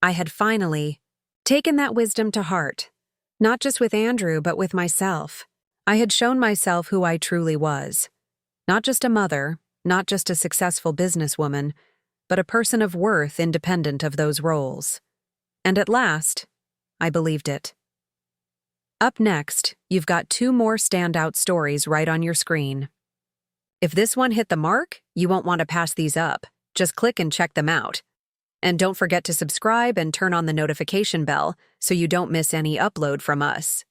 I had finally taken that wisdom to heart, not just with Andrew but with myself. I had shown myself who I truly was. Not just a mother, not just a successful businesswoman, but a person of worth independent of those roles. And at last, I believed it. Up next, you've got 2 more standout stories right on your screen. If this one hit the mark, you won't want to pass these up. Just click and check them out. And don't forget to subscribe and turn on the notification bell so you don't miss any upload from us.